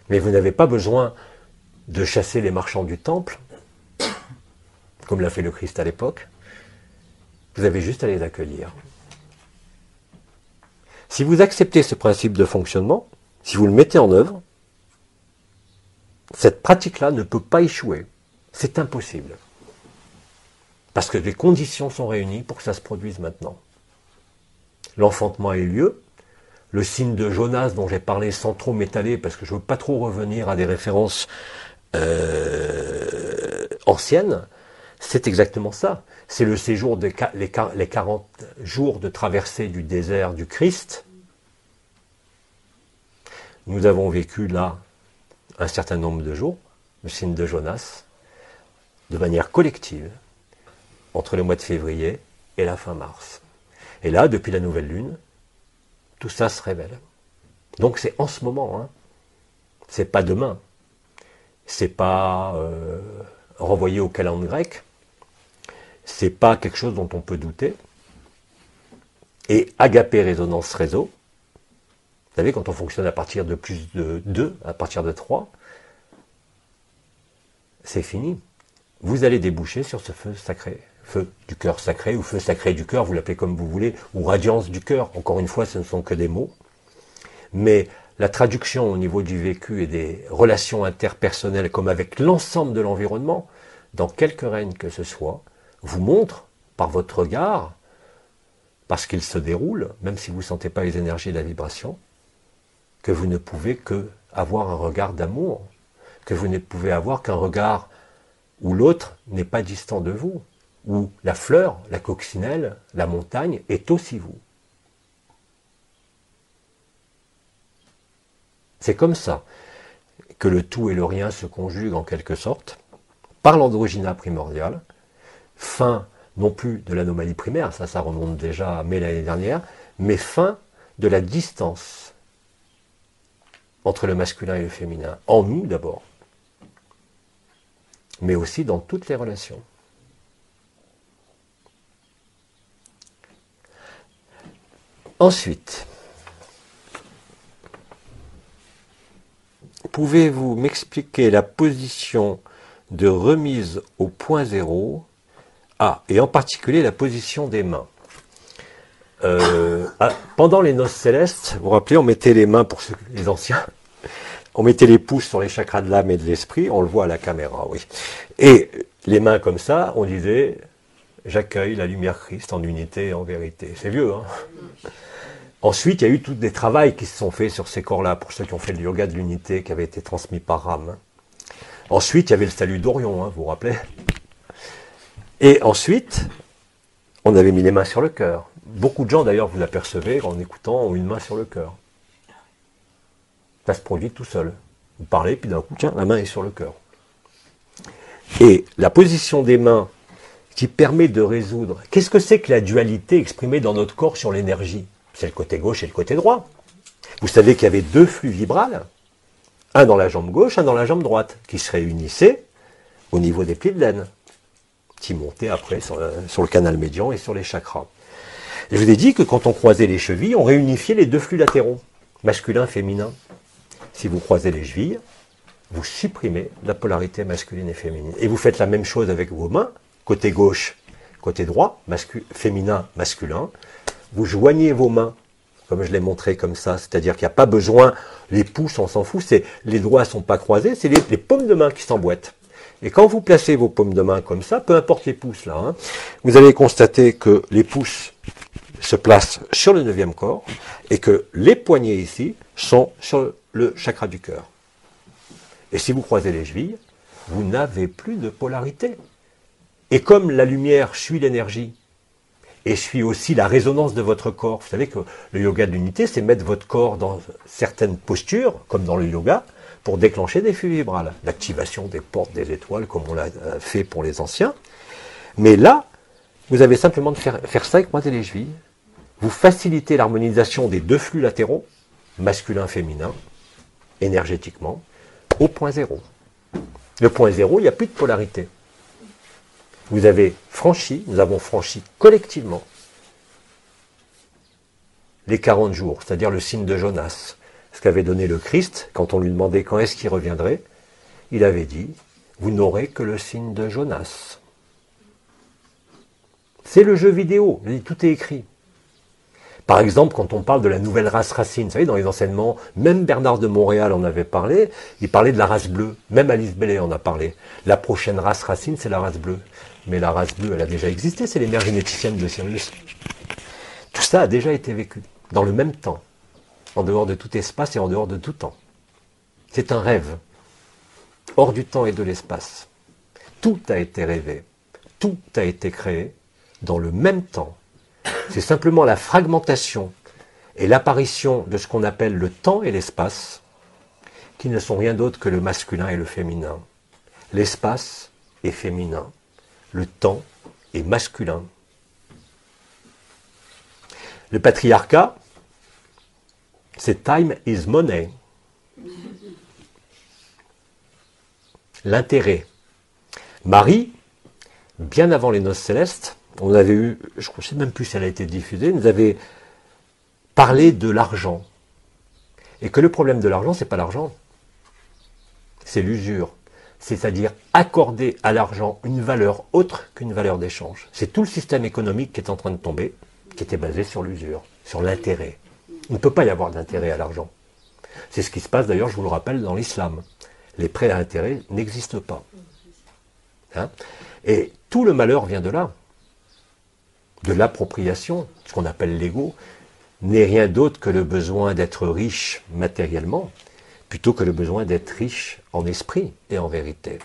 Mais vous n'avez pas besoin de chasser les marchands du temple, comme l'a fait le Christ à l'époque. Vous avez juste à les accueillir. Si vous acceptez ce principe de fonctionnement, si vous le mettez en œuvre, cette pratique-là ne peut pas échouer. C'est impossible. Parce que les conditions sont réunies pour que ça se produise maintenant. L'enfantement a eu lieu. Le signe de Jonas dont j'ai parlé sans trop m'étaler, parce que je ne veux pas trop revenir à des références anciennes, c'est exactement ça. C'est le séjour des les 40 jours de traversée du désert du Christ. Nous avons vécu là un certain nombre de jours, le signe de Jonas, de manière collective, entre le mois de février et la fin mars. Et là, depuis la nouvelle lune, tout ça se révèle. Donc c'est en ce moment, hein. C'est pas demain. C'est pas renvoyé au calendrier grec. C'est pas quelque chose dont on peut douter. Et agapé résonance réseau, vous savez, quand on fonctionne à partir de plus de 2, à partir de 3, c'est fini. Vous allez déboucher sur ce feu sacré, feu du cœur sacré, ou feu sacré du cœur, vous l'appelez comme vous voulez, ou radiance du cœur. Encore une fois, ce ne sont que des mots. Mais la traduction au niveau du vécu et des relations interpersonnelles, comme avec l'ensemble de l'environnement, dans quelque règne que ce soit, vous montre, par votre regard, parce qu'il se déroule, même si vous ne sentez pas les énergies et la vibration, que vous ne pouvez que avoir un regard d'amour, que vous ne pouvez avoir qu'un regard où l'autre n'est pas distant de vous, où la fleur, la coccinelle, la montagne est aussi vous. C'est comme ça que le tout et le rien se conjuguent en quelque sorte, par l'androgyna primordial, fin non plus de l'anomalie primaire, ça remonte déjà à mai l'année dernière, mais fin de la distance entre le masculin et le féminin, en nous d'abord, mais aussi dans toutes les relations. Ensuite, pouvez-vous m'expliquer la position de remise au point zéro, et en particulier la position des mains. Pendant les noces célestes, vous vous rappelez, on mettait les mains, pour les anciens, on mettait les pouces sur les chakras de l'âme et de l'esprit, on le voit à la caméra, oui. Et les mains comme ça, on disait, j'accueille la lumière Christ en unité et en vérité. C'est vieux, hein. Ensuite, il y a eu tous des travaux qui se sont faits sur ces corps-là, pour ceux qui ont fait le yoga de l'unité, qui avait été transmis par Ram. Ensuite, il y avait le salut d'Orion, hein, vous vous rappelez. Et ensuite, on avait mis les mains sur le cœur. Beaucoup de gens, d'ailleurs, vous l'apercevez, en écoutant, ont une main sur le cœur. Ça se produit tout seul. Vous parlez, puis d'un coup, tiens, la main est sur le cœur. Et la position des mains qui permet de résoudre... Qu'est-ce que c'est que la dualité exprimée dans notre corps sur l'énergie? C'est le côté gauche et le côté droit. Vous savez qu'il y avait deux flux vibrales, un dans la jambe gauche, un dans la jambe droite, qui se réunissaient au niveau des plis de laine, qui montaient après sur le canal médian et sur les chakras. Et je vous ai dit que quand on croisait les chevilles, on réunifiait les deux flux latéraux, masculin, féminin. Si vous croisez les chevilles, vous supprimez la polarité masculine et féminine. Et vous faites la même chose avec vos mains, côté gauche, côté droit, féminin, masculin. Vous joignez vos mains, comme je l'ai montré comme ça, c'est-à-dire qu'il n'y a pas besoin, les pouces, on s'en fout, les doigts ne sont pas croisés, c'est les paumes de main qui s'emboîtent. Et quand vous placez vos paumes de main comme ça, peu importe les pouces là, hein, vous allez constater que les pouces se placent sur le 9e corps et que les poignets ici sont sur le chakra du cœur. Et si vous croisez les chevilles, vous n'avez plus de polarité. Et comme la lumière suit l'énergie, et suit aussi la résonance de votre corps. Vous savez que le yoga de l'unité, c'est mettre votre corps dans certaines postures, comme dans le yoga, pour déclencher des flux vibrales. L'activation des portes des étoiles, comme on l'a fait pour les anciens. Mais là, vous avez simplement de faire ça et croiser les chevilles. Vous facilitez l'harmonisation des deux flux latéraux, masculin-féminin, énergétiquement, au point zéro. Le point zéro, il n'y a plus de polarité. Nous avons franchi collectivement les 40 jours, c'est-à-dire le signe de Jonas. Ce qu'avait donné le Christ, quand on lui demandait quand est-ce qu'il reviendrait, il avait dit, vous n'aurez que le signe de Jonas. C'est le jeu vidéo, tout est écrit. Par exemple, quand on parle de la nouvelle race racine, vous savez, dans les enseignements, même Bernard de Montréal en avait parlé, il parlait de la race bleue, même Alice Bellet en a parlé. La prochaine race racine, c'est la race bleue. Mais la race bleue, elle a déjà existé, c'est les mères généticiennes de Sirius. Tout ça a déjà été vécu, dans le même temps, en dehors de tout espace et en dehors de tout temps. C'est un rêve, hors du temps et de l'espace. Tout a été rêvé, Tout a été créé dans le même temps. C'est simplement la fragmentation et l'apparition de ce qu'on appelle le temps et l'espace, qui ne sont rien d'autre que le masculin et le féminin. L'espace est féminin, le temps est masculin. Le patriarcat, c'est time is money. L'intérêt. Marie, bien avant les noces célestes, on avait eu, je ne sais même plus si elle a été diffusée, nous avait parlé de l'argent. Et que le problème de l'argent, ce n'est pas l'argent, c'est l'usure. C'est-à-dire accorder à l'argent une valeur autre qu'une valeur d'échange. C'est tout le système économique qui est en train de tomber, qui était basé sur l'usure, sur l'intérêt. Il ne peut pas y avoir d'intérêt à l'argent. C'est ce qui se passe d'ailleurs, je vous le rappelle, dans l'islam. Les prêts à intérêt n'existent pas. Hein? Et tout le malheur vient de là. De l'appropriation, ce qu'on appelle l'ego, n'est rien d'autre que le besoin d'être riche matériellement, plutôt que le besoin d'être riche en esprit et en vérité.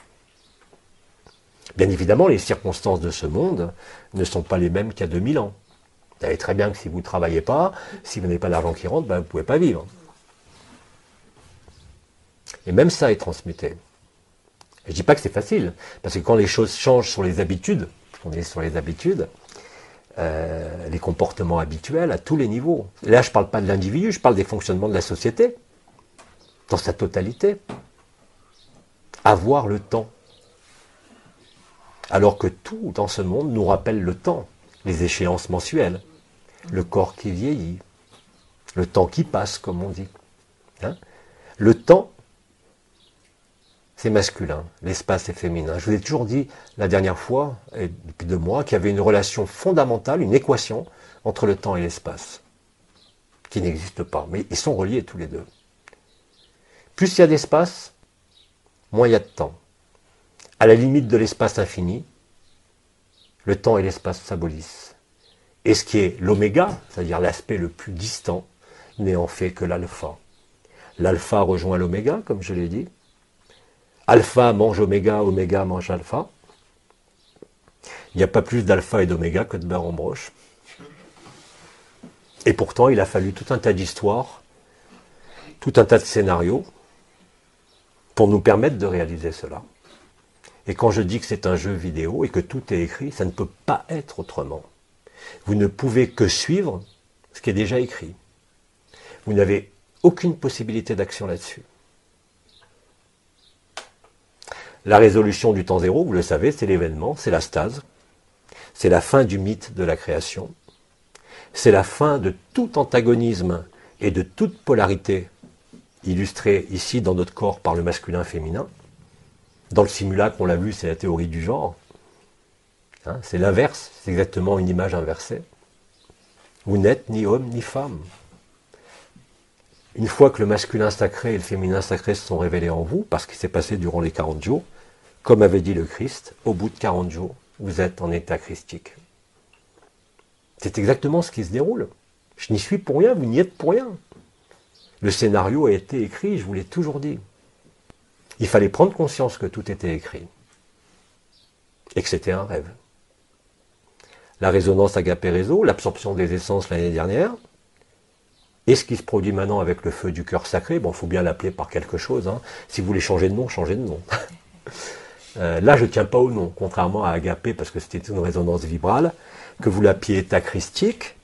Bien évidemment, les circonstances de ce monde ne sont pas les mêmes qu'il y a 2000 ans. Vous savez très bien que si vous ne travaillez pas, si vous n'avez pas d'argent qui rentre, ben vous ne pouvez pas vivre. Et même ça est transmuté. Et je ne dis pas que c'est facile, parce que quand les choses changent sur les habitudes, on est sur les habitudes, les comportements habituels à tous les niveaux. Et là, je ne parle pas de l'individu, je parle des fonctionnements de la société, dans sa totalité. Avoir le temps. Alors que tout dans ce monde nous rappelle le temps, les échéances mensuelles, le corps qui vieillit, le temps qui passe, comme on dit. Hein? Le temps, c'est masculin, l'espace est féminin. Je vous ai toujours dit la dernière fois, et depuis 2 mois, qu'il y avait une relation fondamentale, une équation entre le temps et l'espace, qui n'existe pas, mais ils sont reliés tous les deux. Plus il y a d'espace, moins il y a de temps. À la limite de l'espace infini, le temps et l'espace s'abolissent. Et ce qui est l'oméga, c'est-à-dire l'aspect le plus distant, n'est en fait que l'alpha. L'alpha rejoint l'oméga, comme je l'ai dit. Alpha mange oméga, oméga mange alpha. Il n'y a pas plus d'alpha et d'oméga que de beurre en broche. Et pourtant, il a fallu tout un tas d'histoires, tout un tas de scénarios, pour nous permettre de réaliser cela. Et quand je dis que c'est un jeu vidéo et que tout est écrit, ça ne peut pas être autrement. Vous ne pouvez que suivre ce qui est déjà écrit. Vous n'avez aucune possibilité d'action là-dessus. La résolution du temps zéro, vous le savez, c'est l'événement, c'est la stase, c'est la fin du mythe de la création, c'est la fin de tout antagonisme et de toute polarité illustrée ici dans notre corps par le masculin-féminin. Dans le simulacre, on l'a vu, c'est la théorie du genre. Hein, c'est l'inverse, c'est exactement une image inversée. Vous n'êtes ni homme ni femme. Une fois que le masculin sacré et le féminin sacré se sont révélés en vous, parce qu'il s'est passé durant les 40 jours, comme avait dit le Christ, au bout de 40 jours, vous êtes en état christique. C'est exactement ce qui se déroule. Je n'y suis pour rien, vous n'y êtes pour rien. Le scénario a été écrit, je vous l'ai toujours dit. Il fallait prendre conscience que tout était écrit. Et que c'était un rêve. La résonance agapé-réseau, l'absorption des essences l'année dernière, et ce qui se produit maintenant avec le feu du cœur sacré, bon, il faut bien l'appeler par quelque chose. Hein. Si vous voulez changer de nom, changez de nom. Là, je ne tiens pas au nom, contrairement à agapé, parce que c'était une résonance vibrale, que vous l'appeliez état christique,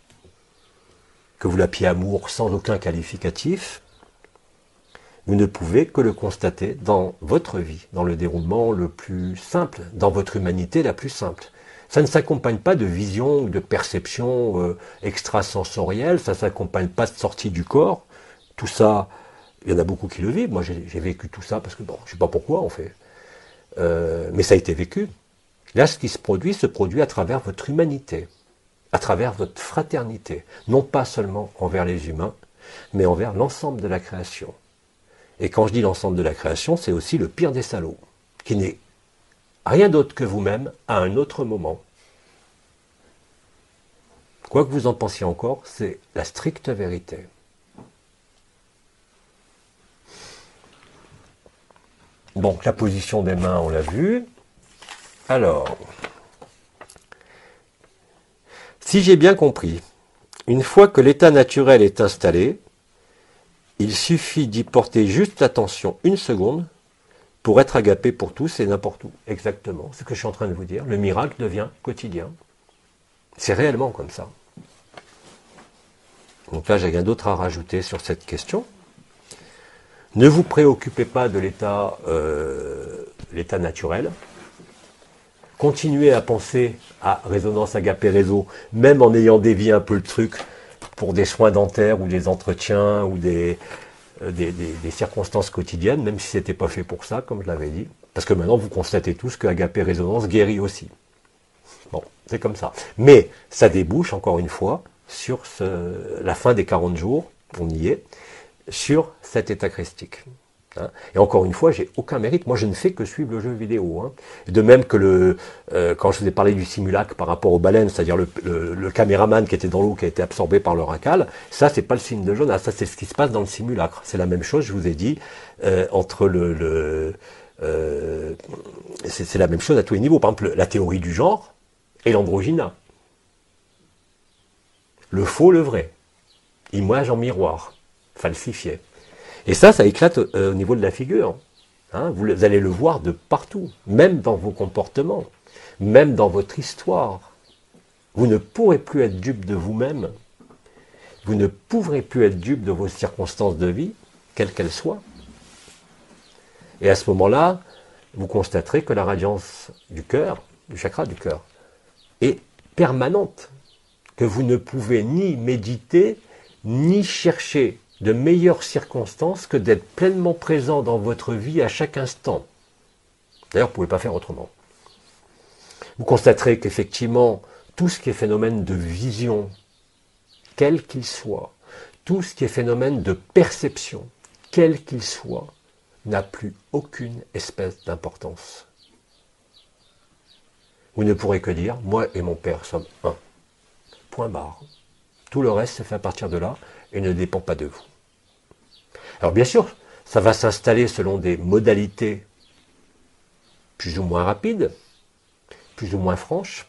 que vous l'appeliez amour sans aucun qualificatif, vous ne pouvez que le constater dans votre vie, dans le déroulement le plus simple, dans votre humanité la plus simple. Ça ne s'accompagne pas de vision ou de perception extrasensorielle, ça ne s'accompagne pas de sortie du corps. Tout ça, il y en a beaucoup qui le vivent. Moi, j'ai vécu tout ça parce que, bon, je ne sais pas pourquoi on fait. Mais ça a été vécu. Là, ce qui se produit à travers votre humanité, à travers votre fraternité. Non pas seulement envers les humains, mais envers l'ensemble de la création. Et quand je dis l'ensemble de la création, c'est aussi le pire des salauds, qui n'est rien d'autre que vous-même à un autre moment. Quoi que vous en pensiez encore, c'est la stricte vérité. Donc la position des mains, on l'a vu. Alors, Si j'ai bien compris, une fois que l'état naturel est installé, il suffit d'y porter juste l'attention une seconde pour être agapé pour tous et n'importe où. Exactement, c'est ce que je suis en train de vous dire. Le miracle devient quotidien. C'est réellement comme ça. Donc là, j'ai rien d'autre à rajouter sur cette question. Ne vous préoccupez pas de l'état naturel. Continuez à penser à résonance agapé réseau, même en ayant dévié un peu le truc pour des soins dentaires ou des entretiens ou des circonstances quotidiennes, même si ce n'était pas fait pour ça, comme je l'avais dit. Parce que maintenant, vous constatez tous que agapé résonance guérit aussi. Bon, c'est comme ça. Mais ça débouche, encore une fois, sur la fin des 40 jours, on y est, sur cet état christique. Hein. Et encore une fois, j'ai aucun mérite. Moi, je ne fais que suivre le jeu vidéo. Hein. De même que quand je vous ai parlé du simulacre par rapport aux baleines, c'est-à-dire le caméraman qui était dans l'eau, qui a été absorbé par le racal, ça, c'est pas le signe de Jonas. Ça, c'est ce qui se passe dans le simulacre. C'est la même chose, je vous ai dit, entre c'est la même chose à tous les niveaux. Par exemple, la théorie du genre et l'androgyna. Le faux, le vrai. Image en miroir. Falsifié. Et ça éclate au niveau de la figure. Hein, vous allez le voir de partout, même dans vos comportements, même dans votre histoire. Vous ne pourrez plus être dupe de vous-même. Vous ne pourrez plus être dupe de vos circonstances de vie, quelles qu'elles soient. Et à ce moment-là, vous constaterez que la radiance du cœur, du chakra du cœur, est permanente. Que vous ne pouvez ni méditer, ni chercher de meilleures circonstances que d'être pleinement présent dans votre vie à chaque instant. D'ailleurs, vous ne pouvez pas faire autrement. Vous constaterez qu'effectivement, tout ce qui est phénomène de vision, quel qu'il soit, tout ce qui est phénomène de perception, quel qu'il soit, n'a plus aucune espèce d'importance. Vous ne pourrez que dire, moi et mon père sommes un. Point barre. Tout le reste se fait à partir de là et ne dépend pas de vous. Alors bien sûr, ça va s'installer selon des modalités plus ou moins rapides, plus ou moins franches,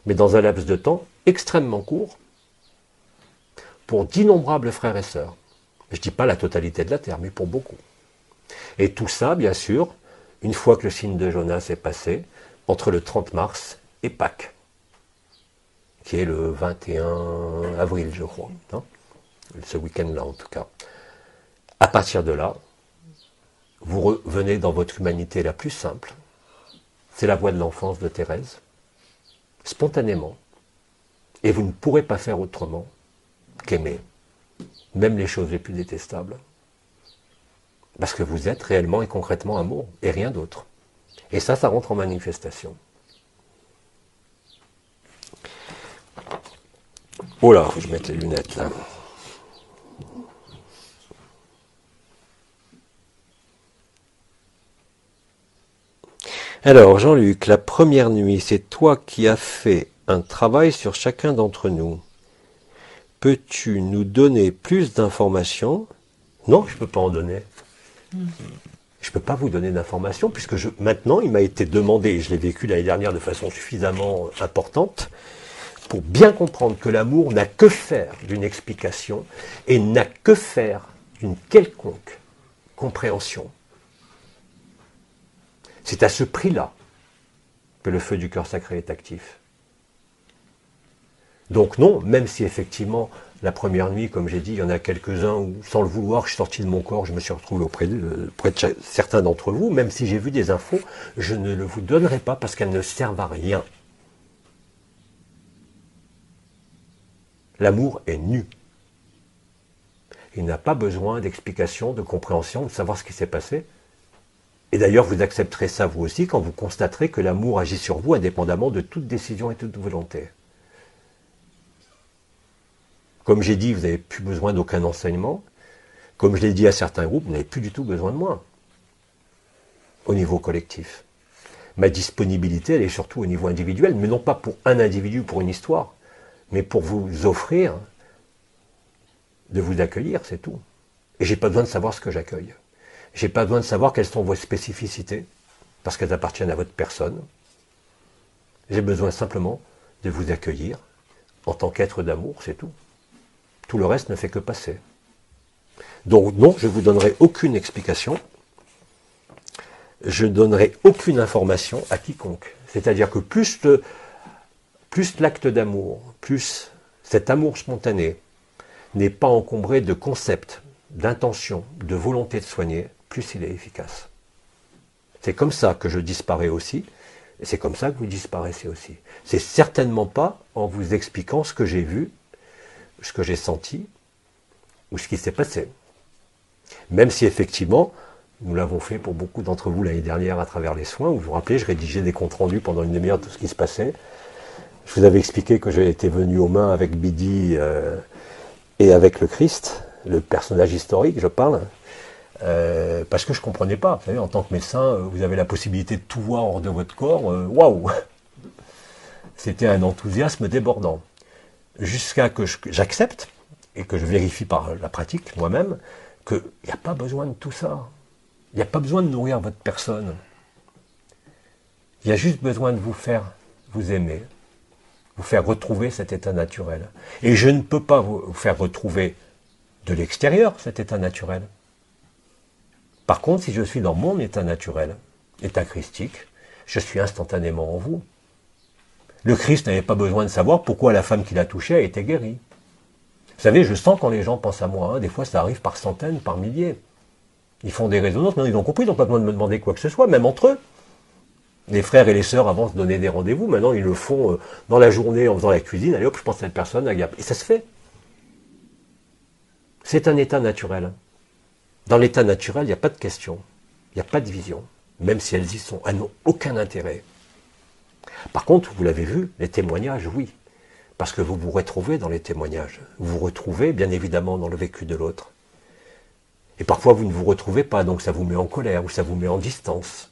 mais dans un laps de temps extrêmement court pour d'innombrables frères et sœurs. Je ne dis pas la totalité de la Terre, mais pour beaucoup. Et tout ça, bien sûr, une fois que le signe de Jonas est passé, entre le 30 mars et Pâques, qui est le 21 avril, je crois, hein, ce week-end-là en tout cas. À partir de là, vous revenez dans votre humanité la plus simple. C'est la voie de l'enfance de Thérèse, spontanément. Et vous ne pourrez pas faire autrement qu'aimer, même les choses les plus détestables. Parce que vous êtes réellement et concrètement amour, et rien d'autre. Et ça rentre en manifestation. Oh là, faut que je mette les lunettes là. Alors, Jean-Luc, la première nuit, c'est toi qui as fait un travail sur chacun d'entre nous. Peux-tu nous donner plus d'informations? Non, je ne peux pas en donner. Je ne peux pas vous donner d'informations, puisque maintenant, il m'a été demandé, et je l'ai vécu l'année dernière de façon suffisamment importante, pour bien comprendre que l'amour n'a que faire d'une explication et n'a que faire d'une quelconque compréhension. C'est à ce prix-là que le feu du cœur sacré est actif. Donc non, même si effectivement, la première nuit, comme j'ai dit, il y en a quelques-uns où, sans le vouloir, je suis sorti de mon corps, je me suis retrouvé auprès de certains d'entre vous, même si j'ai vu des infos, je ne le vous donnerai pas parce qu'elles ne servent à rien. L'amour est nu. Il n'a pas besoin d'explication, de compréhension, de savoir ce qui s'est passé. Et d'ailleurs, vous accepterez ça vous aussi quand vous constaterez que l'amour agit sur vous indépendamment de toute décision et toute volonté. Comme j'ai dit, vous n'avez plus besoin d'aucun enseignement. Comme je l'ai dit à certains groupes, vous n'avez plus du tout besoin de moi. Au niveau collectif. Ma disponibilité, elle est surtout au niveau individuel, mais non pas pour un individu, pour une histoire, mais pour vous offrir de vous accueillir, c'est tout. Et j'ai pas besoin de savoir ce que j'accueille. J'ai pas besoin de savoir quelles sont vos spécificités, parce qu'elles appartiennent à votre personne. J'ai besoin simplement de vous accueillir en tant qu'être d'amour, c'est tout. Tout le reste ne fait que passer. Donc non, je ne vous donnerai aucune explication, je ne donnerai aucune information à quiconque. C'est-à-dire que plus l'acte d'amour, plus cet amour spontané n'est pas encombré de concepts, d'intentions, de volonté de soigner, plus il est efficace. C'est comme ça que je disparais aussi, et c'est comme ça que vous disparaissez aussi. C'est certainement pas en vous expliquant ce que j'ai vu, ce que j'ai senti, ou ce qui s'est passé. Même si effectivement, nous l'avons fait pour beaucoup d'entre vous l'année dernière à travers les soins, où vous vous rappelez, je rédigeais des comptes rendus pendant une demi-heure de tout ce qui se passait. Je vous avais expliqué que j'étais venu aux mains avec Bidi et avec le Christ, le personnage historique, je parle, parce que je ne comprenais pas. Vous savez, en tant que médecin, vous avez la possibilité de tout voir hors de votre corps. Waouh! C'était un enthousiasme débordant. Jusqu'à que j'accepte, et que je vérifie par la pratique moi-même, qu'il n'y a pas besoin de tout ça. Il n'y a pas besoin de nourrir votre personne. Il y a juste besoin de vous faire vous aimer, vous faire retrouver cet état naturel. Et je ne peux pas vous faire retrouver de l'extérieur cet état naturel. Par contre, si je suis dans mon état naturel, état christique, je suis instantanément en vous. Le Christ n'avait pas besoin de savoir pourquoi la femme qui l'a touché a été guérie. Vous savez, je sens quand les gens pensent à moi, hein, des fois ça arrive par centaines, par milliers. Ils font des résonances, mais ils ont compris, ils n'ont pas besoin de me demander quoi que ce soit, même entre eux. Les frères et les sœurs avant se donnaient des rendez-vous, maintenant ils le font dans la journée en faisant la cuisine, allez hop, je pense à cette personne, et ça se fait. C'est un état naturel. Dans l'état naturel, il n'y a pas de question, il n'y a pas de vision, même si elles y sont, elles n'ont aucun intérêt. Par contre, vous l'avez vu, les témoignages, oui. Parce que vous vous retrouvez dans les témoignages. Vous vous retrouvez, bien évidemment, dans le vécu de l'autre. Et parfois, vous ne vous retrouvez pas, donc ça vous met en colère, ou ça vous met en distance.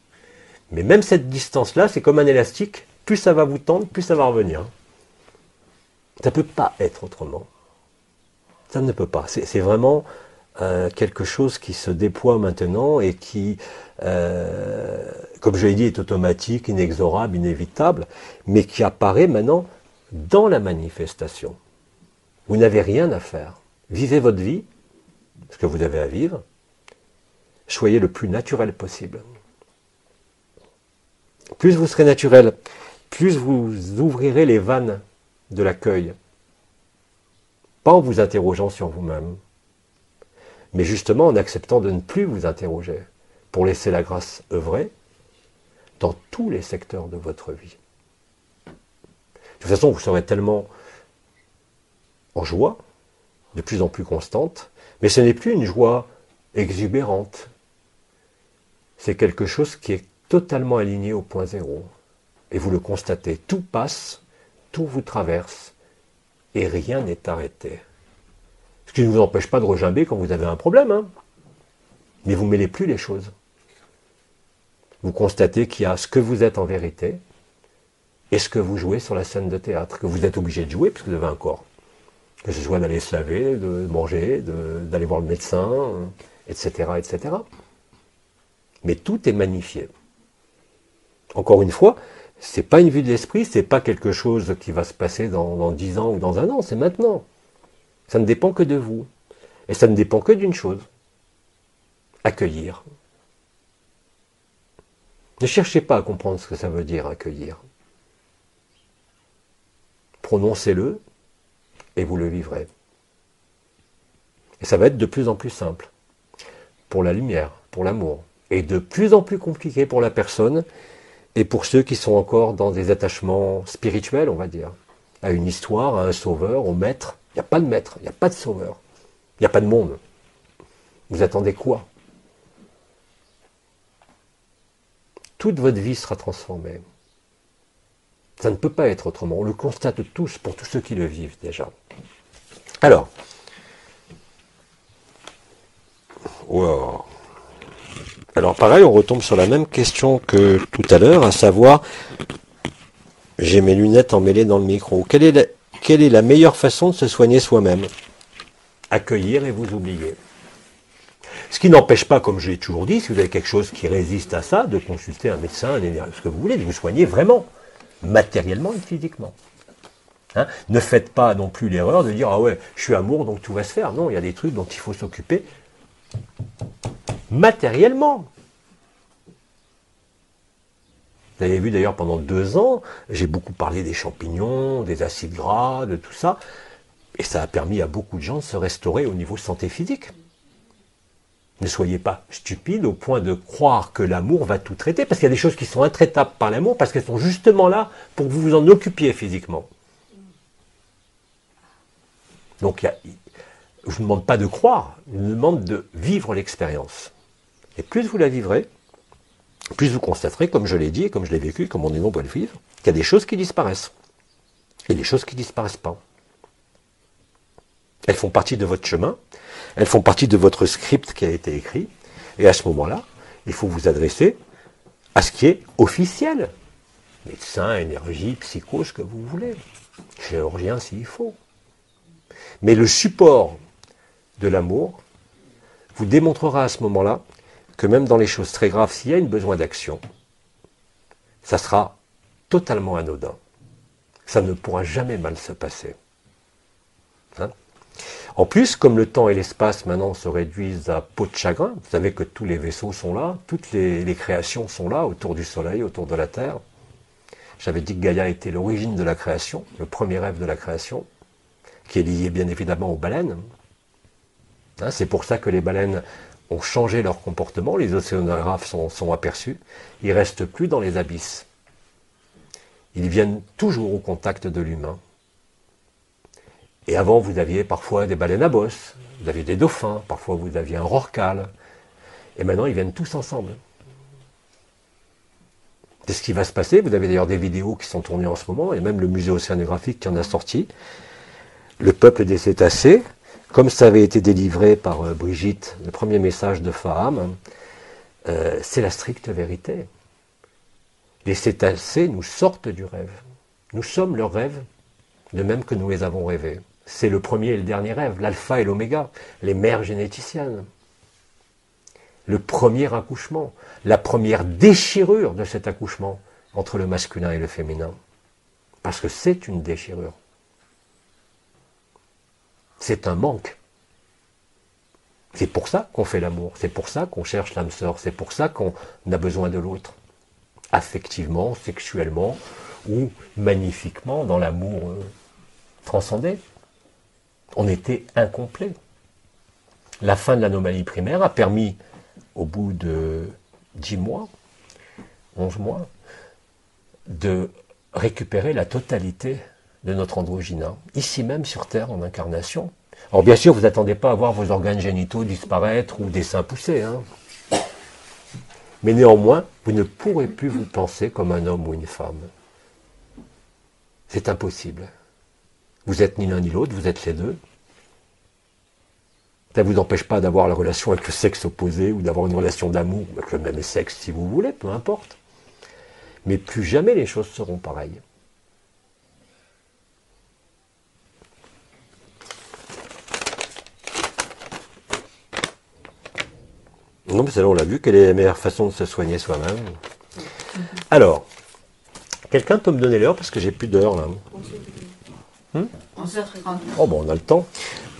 Mais même cette distance-là, c'est comme un élastique. Plus ça va vous tendre, plus ça va revenir. Ça ne peut pas être autrement. Ça ne peut pas. C'est vraiment quelque chose qui se déploie maintenant et qui, comme je l'ai dit, est automatique, inexorable, inévitable, mais qui apparaît maintenant dans la manifestation. Vous n'avez rien à faire. Vivez votre vie, ce que vous avez à vivre. Soyez le plus naturel possible. Plus vous serez naturel, plus vous ouvrirez les vannes de l'accueil. Pas en vous interrogeant sur vous-même, mais justement en acceptant de ne plus vous interroger, pour laisser la grâce œuvrer dans tous les secteurs de votre vie. De toute façon, vous serez tellement en joie, de plus en plus constante, mais ce n'est plus une joie exubérante. C'est quelque chose qui est totalement aligné au point zéro. Et vous le constatez, tout passe, tout vous traverse, et rien n'est arrêté. Ce qui ne vous empêche pas de regimber quand vous avez un problème, hein. Mais vous ne mêlez plus les choses. Vous constatez qu'il y a ce que vous êtes en vérité, et ce que vous jouez sur la scène de théâtre, que vous êtes obligé de jouer, parce que vous avez un corps. Que ce soit d'aller se laver, de manger, d'aller voir le médecin, etc., etc. Mais tout est magnifié. Encore une fois, c'est pas une vue de l'esprit, c'est pas quelque chose qui va se passer dans 10 ans ou dans 1 an, c'est maintenant. Ça ne dépend que de vous. Et ça ne dépend que d'une chose. Accueillir. Ne cherchez pas à comprendre ce que ça veut dire, accueillir. Prononcez-le, et vous le vivrez. Et ça va être de plus en plus simple. Pour la lumière, pour l'amour. Et de plus en plus compliqué pour la personne, et pour ceux qui sont encore dans des attachements spirituels, on va dire. À une histoire, à un sauveur, au maître. Il n'y a pas de maître, il n'y a pas de sauveur. Il n'y a pas de monde. Vous attendez quoi? Toute votre vie sera transformée. Ça ne peut pas être autrement. On le constate tous, pour tous ceux qui le vivent déjà. Alors, wow. Alors pareil, on retombe sur la même question que tout à l'heure, à savoir, j'ai mes lunettes emmêlées dans le micro. Quelle est la meilleure façon de se soigner soi-même? Accueillir et vous oublier. Ce qui n'empêche pas, comme je l'ai toujours dit, si vous avez quelque chose qui résiste à ça, de consulter un médecin, ce que vous voulez, de vous soigner vraiment, matériellement et physiquement. Hein, ne faites pas non plus l'erreur de dire « Ah ouais, je suis amour, donc tout va se faire ». Non, il y a des trucs dont il faut s'occuper matériellement. Vous avez vu d'ailleurs pendant 2 ans, j'ai beaucoup parlé des champignons, des acides gras, de tout ça. Et ça a permis à beaucoup de gens de se restaurer au niveau santé physique. Ne soyez pas stupides au point de croire que l'amour va tout traiter, parce qu'il y a des choses qui sont intraitables par l'amour, parce qu'elles sont justement là pour que vous vous en occupiez physiquement. Donc, je ne vous demande pas de croire, je vous demande de vivre l'expérience. Et plus vous la vivrez, plus vous constaterez, comme je l'ai dit, et comme je l'ai vécu, comme on est nombreux à le vivre, qu'il y a des choses qui disparaissent. Et des choses qui ne disparaissent pas. Elles font partie de votre chemin, elles font partie de votre script qui a été écrit, et à ce moment-là, il faut vous adresser à ce qui est officiel. Médecin, énergie, psycho, ce que vous voulez. Chirurgien s'il faut. Mais le support de l'amour vous démontrera à ce moment-là que même dans les choses très graves, s'il y a une besoin d'action, ça sera totalement anodin. Ça ne pourra jamais mal se passer. Hein? En plus, comme le temps et l'espace maintenant se réduisent à peau de chagrin, vous savez que tous les vaisseaux sont là, toutes les créations sont là, autour du Soleil, autour de la Terre. J'avais dit que Gaïa était l'origine de la création, le premier rêve de la création, qui est lié bien évidemment aux baleines. Hein, c'est pour ça que les baleines ont changé leur comportement, les océanographes sont aperçus, ils ne restent plus dans les abysses. Ils viennent toujours au contact de l'humain. Et avant, vous aviez parfois des baleines à bosse, vous aviez des dauphins, parfois vous aviez un rorqual. Et maintenant, ils viennent tous ensemble. C'est ce qui va se passer. Vous avez d'ailleurs des vidéos qui sont tournées en ce moment, et même le musée océanographique qui en a sorti. Le peuple des cétacés, comme ça avait été délivré par Brigitte, le premier message de Faham, c'est la stricte vérité. Les cétacés nous sortent du rêve. Nous sommes leur rêve, de même que nous les avons rêvés. C'est le premier et le dernier rêve, l'alpha et l'oméga, les mères généticiennes. Le premier accouchement, la première déchirure de cet accouchement entre le masculin et le féminin. Parce que c'est une déchirure. C'est un manque. C'est pour ça qu'on fait l'amour, c'est pour ça qu'on cherche l'âme sœur, c'est pour ça qu'on a besoin de l'autre. Affectivement, sexuellement, ou magnifiquement dans l'amour transcendé. On était incomplet. La fin de l'anomalie primaire a permis, au bout de 10 mois, 11 mois, de récupérer la totalité de notre androgyna, ici même sur Terre en incarnation. Alors bien sûr, vous n'attendez pas à voir vos organes génitaux disparaître ou des seins pousser, hein. Mais néanmoins, vous ne pourrez plus vous penser comme un homme ou une femme. C'est impossible. Vous êtes ni l'un ni l'autre, vous êtes les deux. Ça ne vous empêche pas d'avoir la relation avec le sexe opposé ou d'avoir une relation d'amour avec le même sexe si vous voulez, peu importe. Mais plus jamais les choses seront pareilles. Non, mais celle-là, on l'a vu, quelle est la meilleure façon de se soigner soi-même. Alors, quelqu'un peut me donner l'heure parce que j'ai plus d'heure là. 11h30. Oh bon, on a le temps.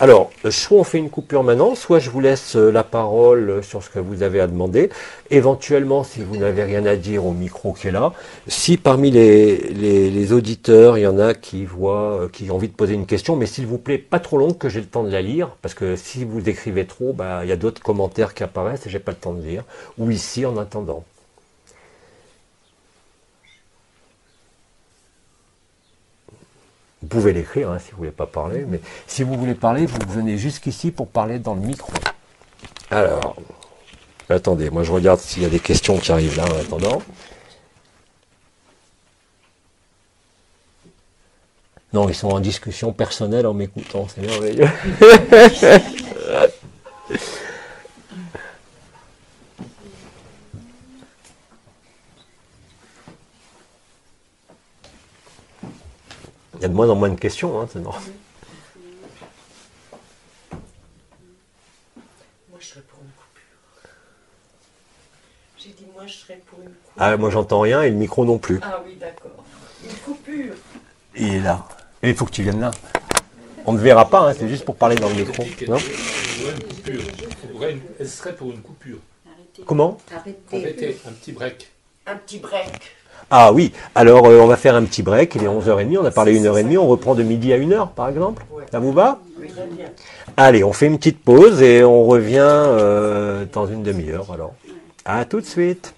Alors, soit on fait une coupure maintenant, soit je vous laisse la parole sur ce que vous avez à demander. Éventuellement, si vous n'avez rien à dire au micro qui est là, si parmi les auditeurs, il y en a qui ont envie de poser une question, mais s'il vous plaît, pas trop longue, que j'ai le temps de la lire, parce que si vous écrivez trop, il y a d'autres commentaires qui apparaissent et j'ai pas le temps de lire. Ou ici, en attendant. Vous pouvez l'écrire si vous ne voulez pas parler, mais si vous voulez parler, vous venez jusqu'ici pour parler dans le micro. Alors, attendez, moi je regarde s'il y a des questions qui arrivent là en attendant. Non, ils sont en discussion personnelle en m'écoutant, c'est merveilleux. Il y a de moins en moins de questions, c'est normal. Moi, je serais pour une coupure. J'ai dit, moi, je serais pour une coupure. Ah, moi j'entends rien et le micro non plus. Ah oui, d'accord. Une coupure. Il est là. Et il faut que tu viennes là. On ne verra pas, hein, c'est juste pour parler dans le micro. Non ? Elle serait pour une coupure. Comment ? Arrêtez. Un petit break. Un petit break. Ah oui, alors on va faire un petit break, il est 11h30, on a parlé 1h30, on reprend de midi à 1h par exemple. Ça vous va ? Oui, très bien. Allez, on fait une petite pause et on revient dans une demi-heure alors. À tout de suite.